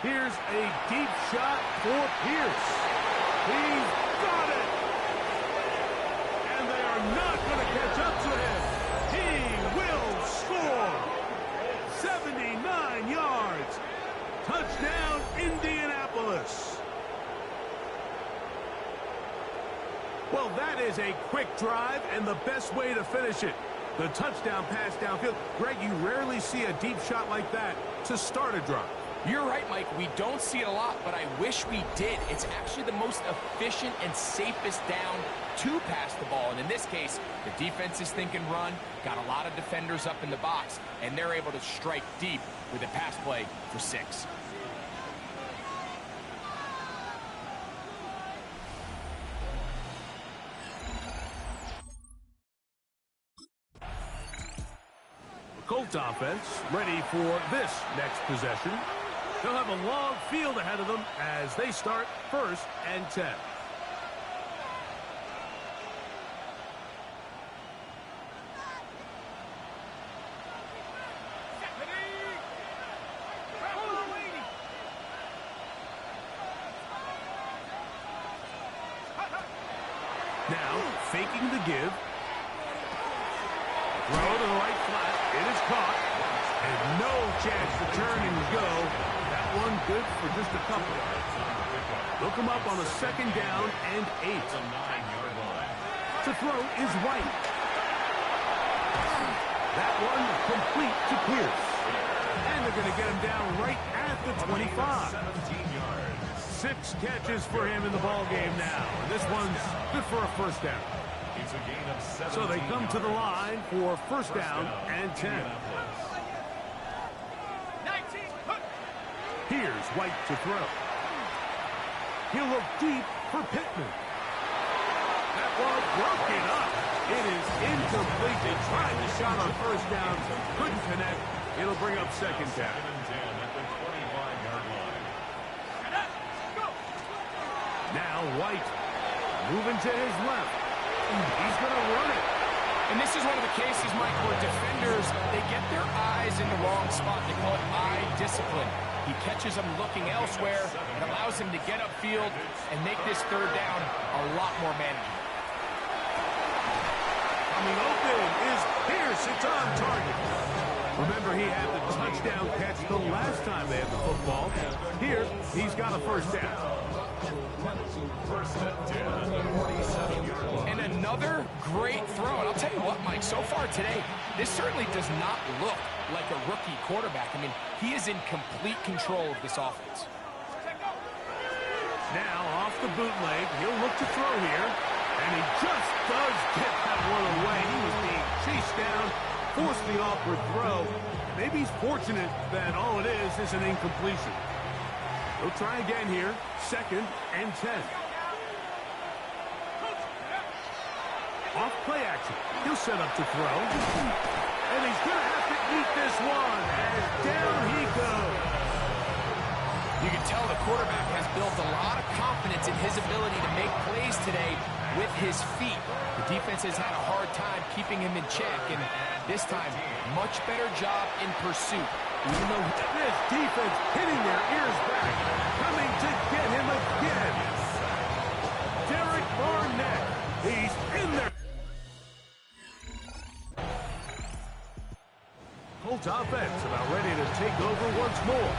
Here's a deep shot for Pierce. He's got it! And they are not going to catch up to him. He will score! 79 yards. Touchdown, Indianapolis. Well, that is a quick drive and the best way to finish it. The touchdown pass downfield. Greg, you rarely see a deep shot like that to start a drive. You're right, Mike. We don't see it a lot, but I wish we did. It's actually the most efficient and safest down to pass the ball. And in this case, the defense is thinking run, got a lot of defenders up in the box, and they're able to strike deep with a pass play for 6. Colts offense ready for this next possession. They'll have a long field ahead of them as they start 1st and 10. Now, faking the give. Throw to the right flat. It is caught. And no chance to turn and go. That one good for just a couple. Look him up on a 2nd down and 8. To throw is White. That one complete to Pierce. And they're going to get him down right at the 25. 6 catches for him in the ball game now. And this one's good for a first down. So they come to the line for first down and 10. Here's White to throw. He'll look deep for Pittman. That ball broken up. It is incomplete. They tried the shot on first down. Couldn't connect. It'll bring up second down. Now White moving to his left. He's going to run it. And this is one of the cases, Mike, where defenders, they get their eyes in the wrong spot. They call it eye discipline. He catches them looking elsewhere. It allows him to get upfield and make this third down a lot more manageable. Coming open is Pierce. It's on target. Remember, he had the touchdown catch the last time they had the football. Here, he's got a first down. And another great throw. And I'll tell you what, Mike, so far today, this certainly does not look like a rookie quarterback. I mean, he is in complete control of this offense. Now, off the bootleg, he'll look to throw here. And he just does get that one away. He was being chased down, forced the awkward throw. Maybe he's fortunate that all it is an incompletion. He'll try again here. Second and 10. Off play action. He'll set up to throw. And he's going to have to eat this one. And down he goes. You can tell the quarterback has built a lot of confidence in his ability to make plays today with his feet. The defense has had a hard time keeping him in check, and this time, much better job in pursuit. Even though this defense hitting their ears back, coming to get him again. Derek Barnett, he's in there. Colts offense about ready to take over once more.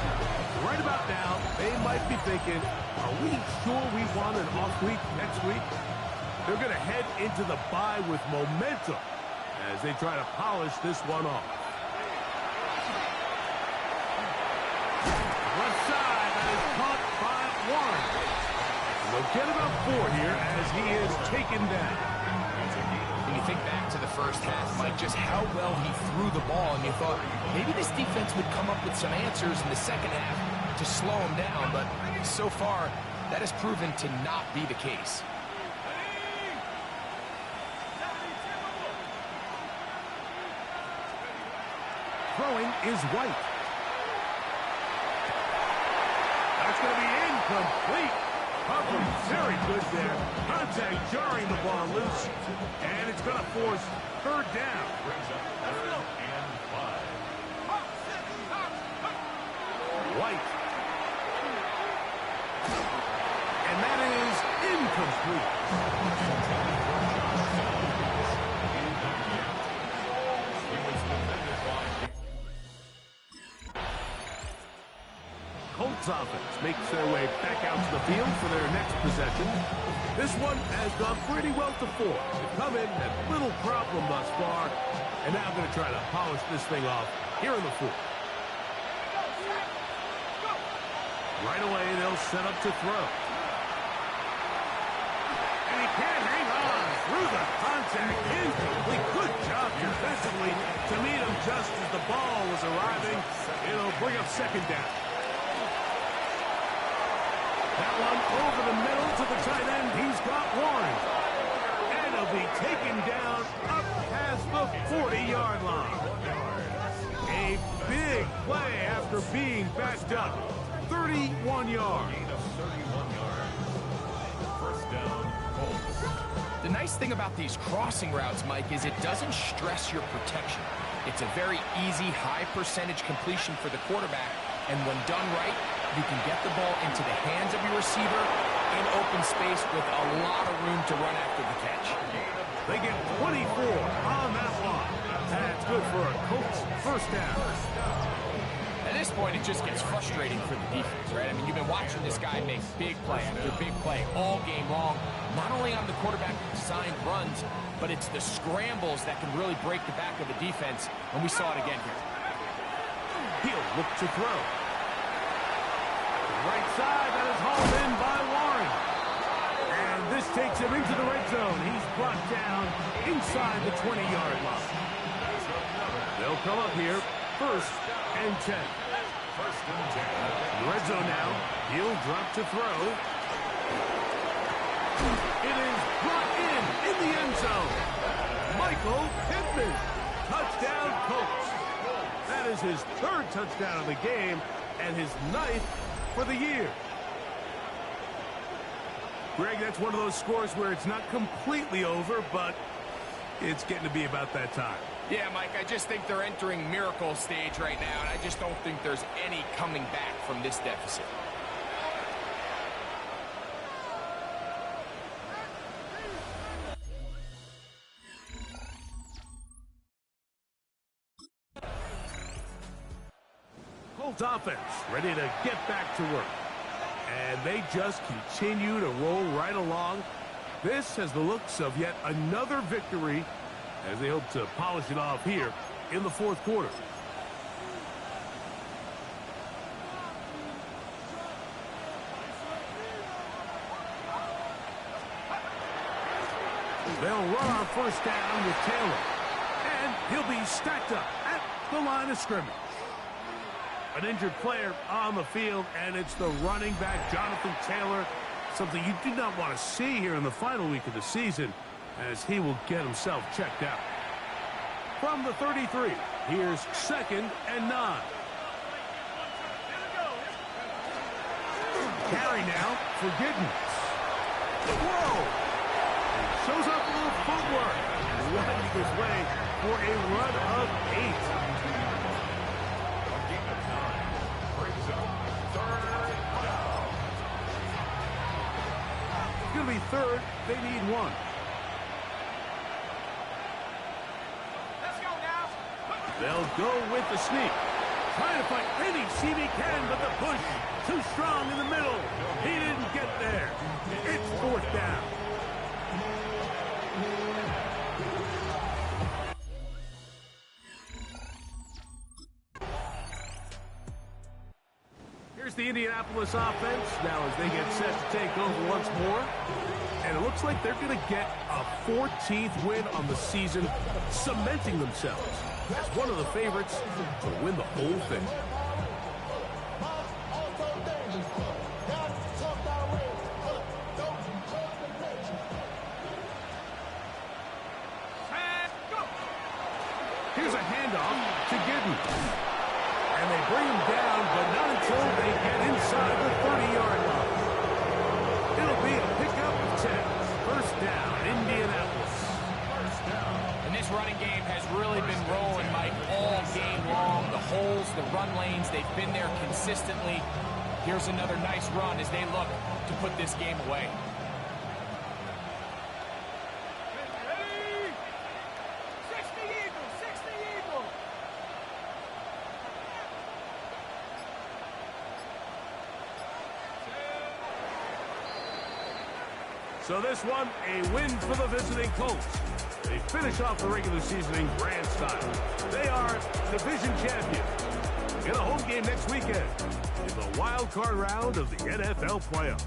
Right about now, they might be thinking, are we sure we want an off week next week? They're going to head into the bye with momentum as they try to polish this one off. Left side, that is caught by Warren. They'll get about 4 here as he is taken down. When you think back to the first half, Mike, just how well he threw the ball, and you thought maybe this defense would come up with some answers in the second half to slow him down, but so far, that has proven to not be the case. Throwing is White. That's going to be incomplete. Coverage very good there. Contact jarring the ball loose. And it's going to force third down. White. And that is incomplete. Colts offense makes their way back out to the field for their next possession. This one has gone pretty well to 4. They've come in, had little problem thus far, and now going to try to polish this thing off here in the 4th. Right away, they'll set up to throw. And he can't hang on through the contact. Incomplete. Good job defensively to meet him just as the ball was arriving. It'll bring up second down. That one over the middle to the tight end. He's got Warren. And he'll be taken down up past the 40-yard line. A big play after being backed up. 31 yards. First down, Colts. The nice thing about these crossing routes, Mike, is it doesn't stress your protection. It's a very easy, high-percentage completion for the quarterback, and when done right, you can get the ball into the hands of your receiver in open space with a lot of room to run after the catch. They get 24 on that one. That's good for a Colts first down. At this point, it just gets frustrating for the defense, right? I mean, you've been watching this guy make big play after big play all game long, not only on the quarterback-designed runs, but it's the scrambles that can really break the back of the defense, and we saw it again here. He'll look to throw. Right side, that is hauled in by Warren. And this takes him into the red zone. He's brought down inside the 20-yard line. They'll come up here, 1st and 10. In the red zone now, he'll drop to throw. It is brought in the end zone. Michael Pittman, touchdown Colts. That is his 3rd touchdown of the game and his 9th for the year. Greg, that's one of those scores where it's not completely over, but it's getting to be about that time. Yeah, Mike, I just think they're entering miracle stage right now, and I just don't think there's any coming back from this deficit. Colts offense ready to get back to work. And they just continue to roll right along. This has the looks of yet another victory as they hope to polish it off here in the 4th quarter. They'll run on 1st down with Taylor. And he'll be stacked up at the line of scrimmage. An injured player on the field, and it's the running back, Jonathan Taylor. Something you do not want to see here in the final week of the season, as he will get himself checked out. From the 33, here's 2nd and 9. Carry now for Giddens. Whoa! He shows up a little footwork, winding his way for a run of 8. It's going to be 3rd. They need 1. Let's go now. They'll go with the sneak. Trying to find any seam he can, but the push too strong in the middle. He didn't get there. It's 4th down. Here's the Indianapolis offense now as they get set to take over once more. And it looks like they're going to get a 14th win on the season, cementing themselves as one of the favorites to win the whole thing. Here's a handoff to Giddens. And they bring him down, but not until they get inside the 30-yard line. It'll be a pickup of 10. 1st down, Indianapolis. And this running game has really been rolling, Mike, all game long. The holes, the run lanes, they've been there consistently. Here's another nice run as they look to put this game away. Ready? 60 Eagles, 60 Eagles. So this one, a win for the visiting Colts. They finish off the regular season in grand style. They are division champions. Get a home game next weekend in the wild card round of the NFL playoffs.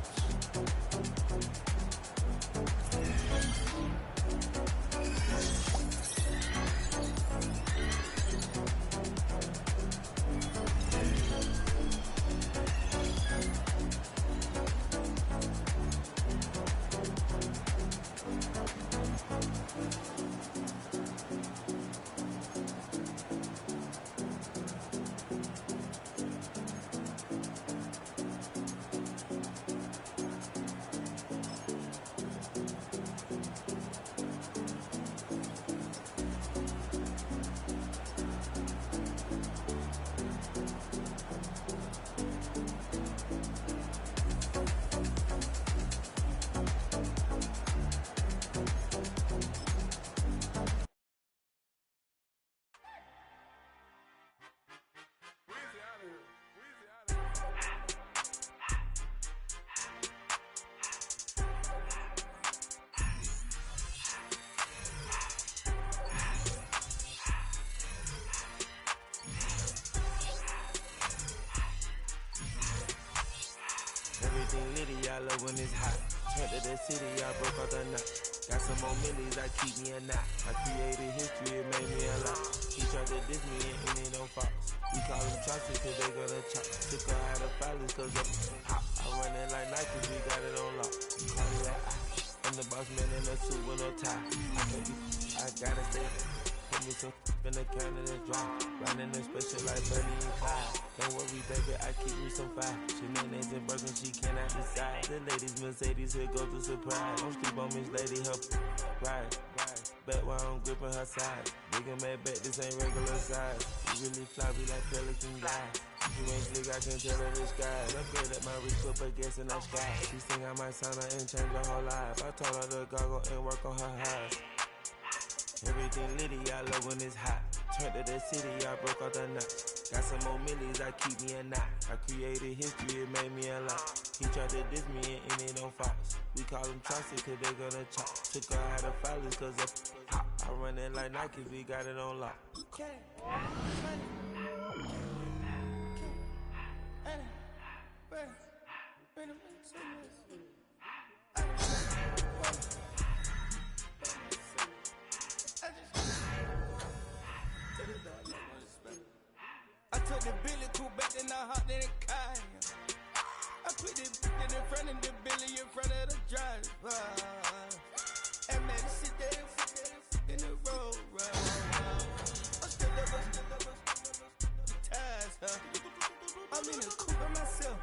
love when it's hot. Turn to the city, I broke out the knot. Got some more millies, I keep me a knot. I created history, it made me a lot. He tried to diss me and it don't fall. We call them choppers cause they gonna chop. Took her out of filers cause of hop. I run it like Nike, we got it on lock. Cardiac, I'm the boss man in a suit with no tie. I gotta stay. Put me some in the can of the dry. Riding in special like Bunny and Clyde. Don't worry, baby, I keep me some fire. She names and Birkin, she cannot decide. The ladies Mercedes, here go to surprise. Don't sleep on Miss Lady, help ride. Bet while I'm gripping her side. Big and mad bet, this ain't regular size. You really fly, we like Pelican guys. You ain't slick, I can tell her the sky. Upgrade at my wrist, put a guess in the sky. She think I might sign her and change her whole life. I told her to goggle and work on her highs. Everything litty, I love when it's hot. Turn to the city, I broke out the knot. Got some more millies, I keep me a knot. I created history, it made me a lot. He tried to diss me and it don't fall. We call them choppers cause they gonna chop. Took her out of filers cause of hop. I run it like Nike, we got it on lock. I took the Billy cool back and I hopped in the car. I put the in front of the Billy in front of the driver. And man, sit there in the road. I'm still up, ties, huh? I'm in the coupe by myself.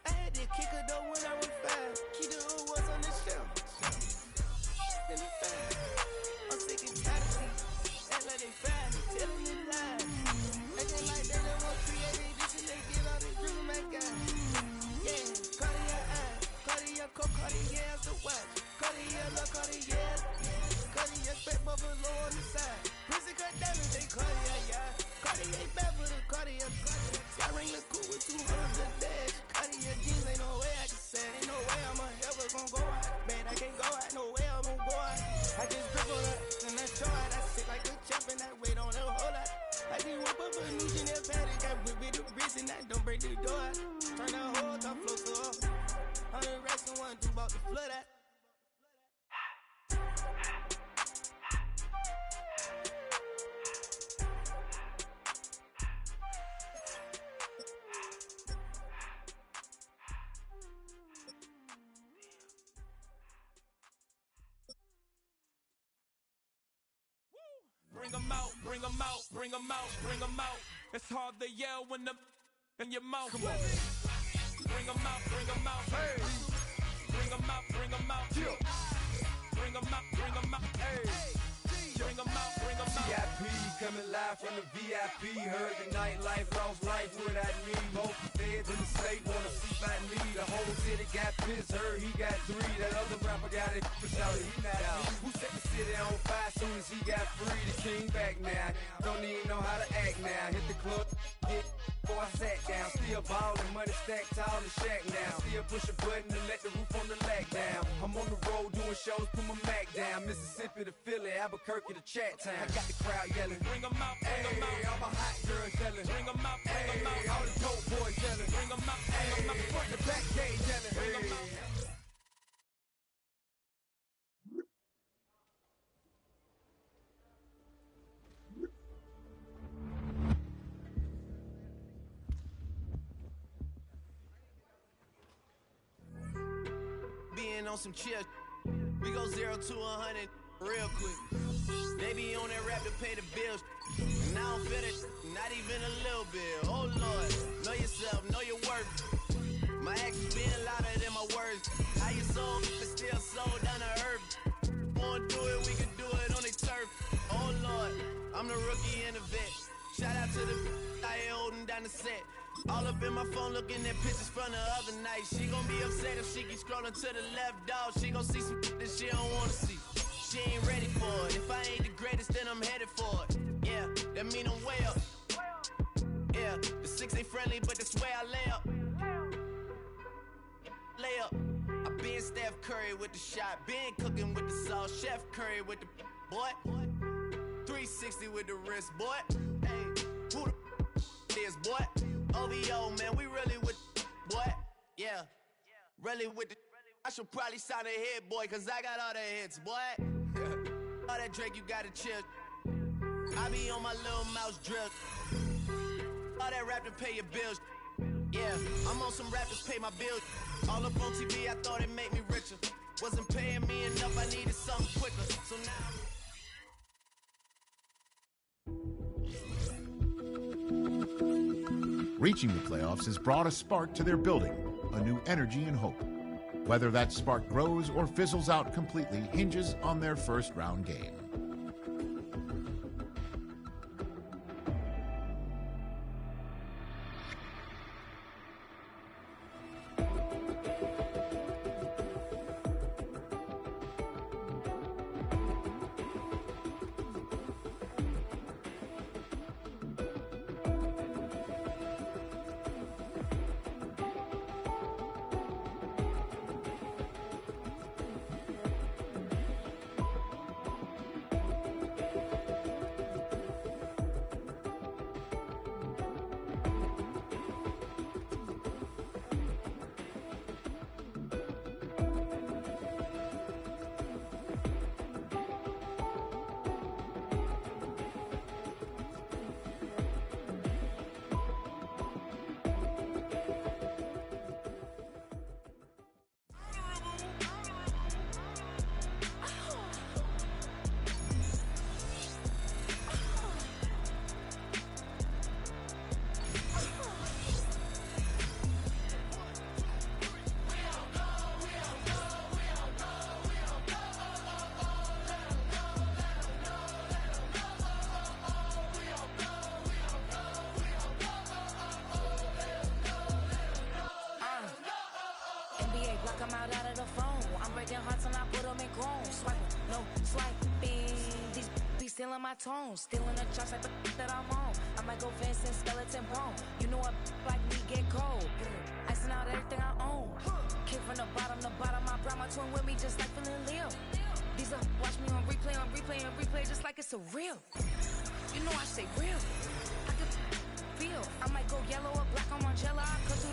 I had to kick her though when I was 5. Keep the old ones on the shelf. In the bag. I'm sick and tired of them. Act like they find me, telling me lies. Acting like they don't want creative, this and they get all this dream, my God. Yeah, Cartier eyes, Cartier coat, Cartier as the watch. Cartier look, Cartier. Cartier fat buffalo on the side. Prison cut diamonds, they Cartier, yeah. Cartier bad for the Cartier. I ring the coupe with 200 a dash. Cartier jeans, ain't no way I can say. Ain't no way I'm ever gonna go out. Man, I can't go out, no way I'm gonna go out. I just grip on her, and I show out. I sit like a champ and I wait on a whole lot. I just whip up a new Chanel patty, got whip with the wrist and I don't break the door out. Turn the whole top floor to up. 100 racks and 1 2 about to flood out. Bring 'em out, bring 'em out, bring 'em out, bring 'em out. It's hard to yell when the in your mouth. Come on. Bring 'em out, bring 'em out. Hey. Bring 'em out, bring 'em out. Yeah. Bring 'em out, bring 'em out. Hey. Bring 'em out, bring 'em out. VIP coming live from the VIP. Heard the nightlife, lost life without me. Both feds in the state wanna see by me. The whole city got pissed, heard he got 3. That other rapper got it, but shouted he not me. Who set the city on fire soon as he got free? The king back now, don't even know how to act now. Hit the club, hit before I sat down. Still ballin', money stacked tall in the shack now. Still push a button to let the roof on the lack down. I'm on the road doing shows, put my Mac down. Mississippi to Philly, Albuquerque to Chat Town. I got the crowd yelling. Bring 'em out, bring 'em out. All my hot girls yelling. Bring 'em out, bring 'em out. All the dope boys yelling. Bring 'em out, bring 'em out. Front the back gate yelling. Bring 'em out. Being on some chill, we go 0 to 100 real quick. They be on that rap to pay the bills, and I don't feel it, not even a little bit. Oh Lord, know yourself, know your worth. My actions being louder than my words. How you sold, but still sold down to earth. Wanna do it, we can do it on the turf. Oh Lord, I'm the rookie and the vet. Shout out to the I ain't holding down the set. All up in my phone looking at pictures from the other night. She gon' be upset if she keep scrolling to the left, dog. She gon' see some that she don't wanna see. She ain't ready for it. If I ain't the greatest, then I'm headed for it. Yeah, that mean I'm way up. Yeah, the 6 ain't friendly, but that's where I lay up. Lay up. I been Steph Curry with the shot. Been cooking with the sauce. Chef Curry with the boy. 360 with the wrist, boy. Hey, who the is, boy? OVO, man, we really with boy. Yeah. Really with the, I should probably sign a hit, boy, cause I got all the hits, boy. All that Drake, you gotta chill. I be on my little mouse drip. All that rap to pay your bills. Yeah, I'm on some rap to pay my bills. All up on TV, I thought it made me richer. Wasn't paying me enough, I needed something quicker. So now Reaching the playoffs has brought a spark to their building, a new energy and hope. Whether that spark grows or fizzles out completely hinges on their first round game. I'm out of the phone. I'm breaking hearts and I put them in chrome. Swiping, no swiping. These be stealing my tones. Stealing the chops like the that I'm on. I might go Vincent, skeleton bone. You know a like me get cold. Icing out everything I own. Came from the bottom. I brought my twin with me just like feeling Leo. These watch me on replay, just like it's a real. You know I say real.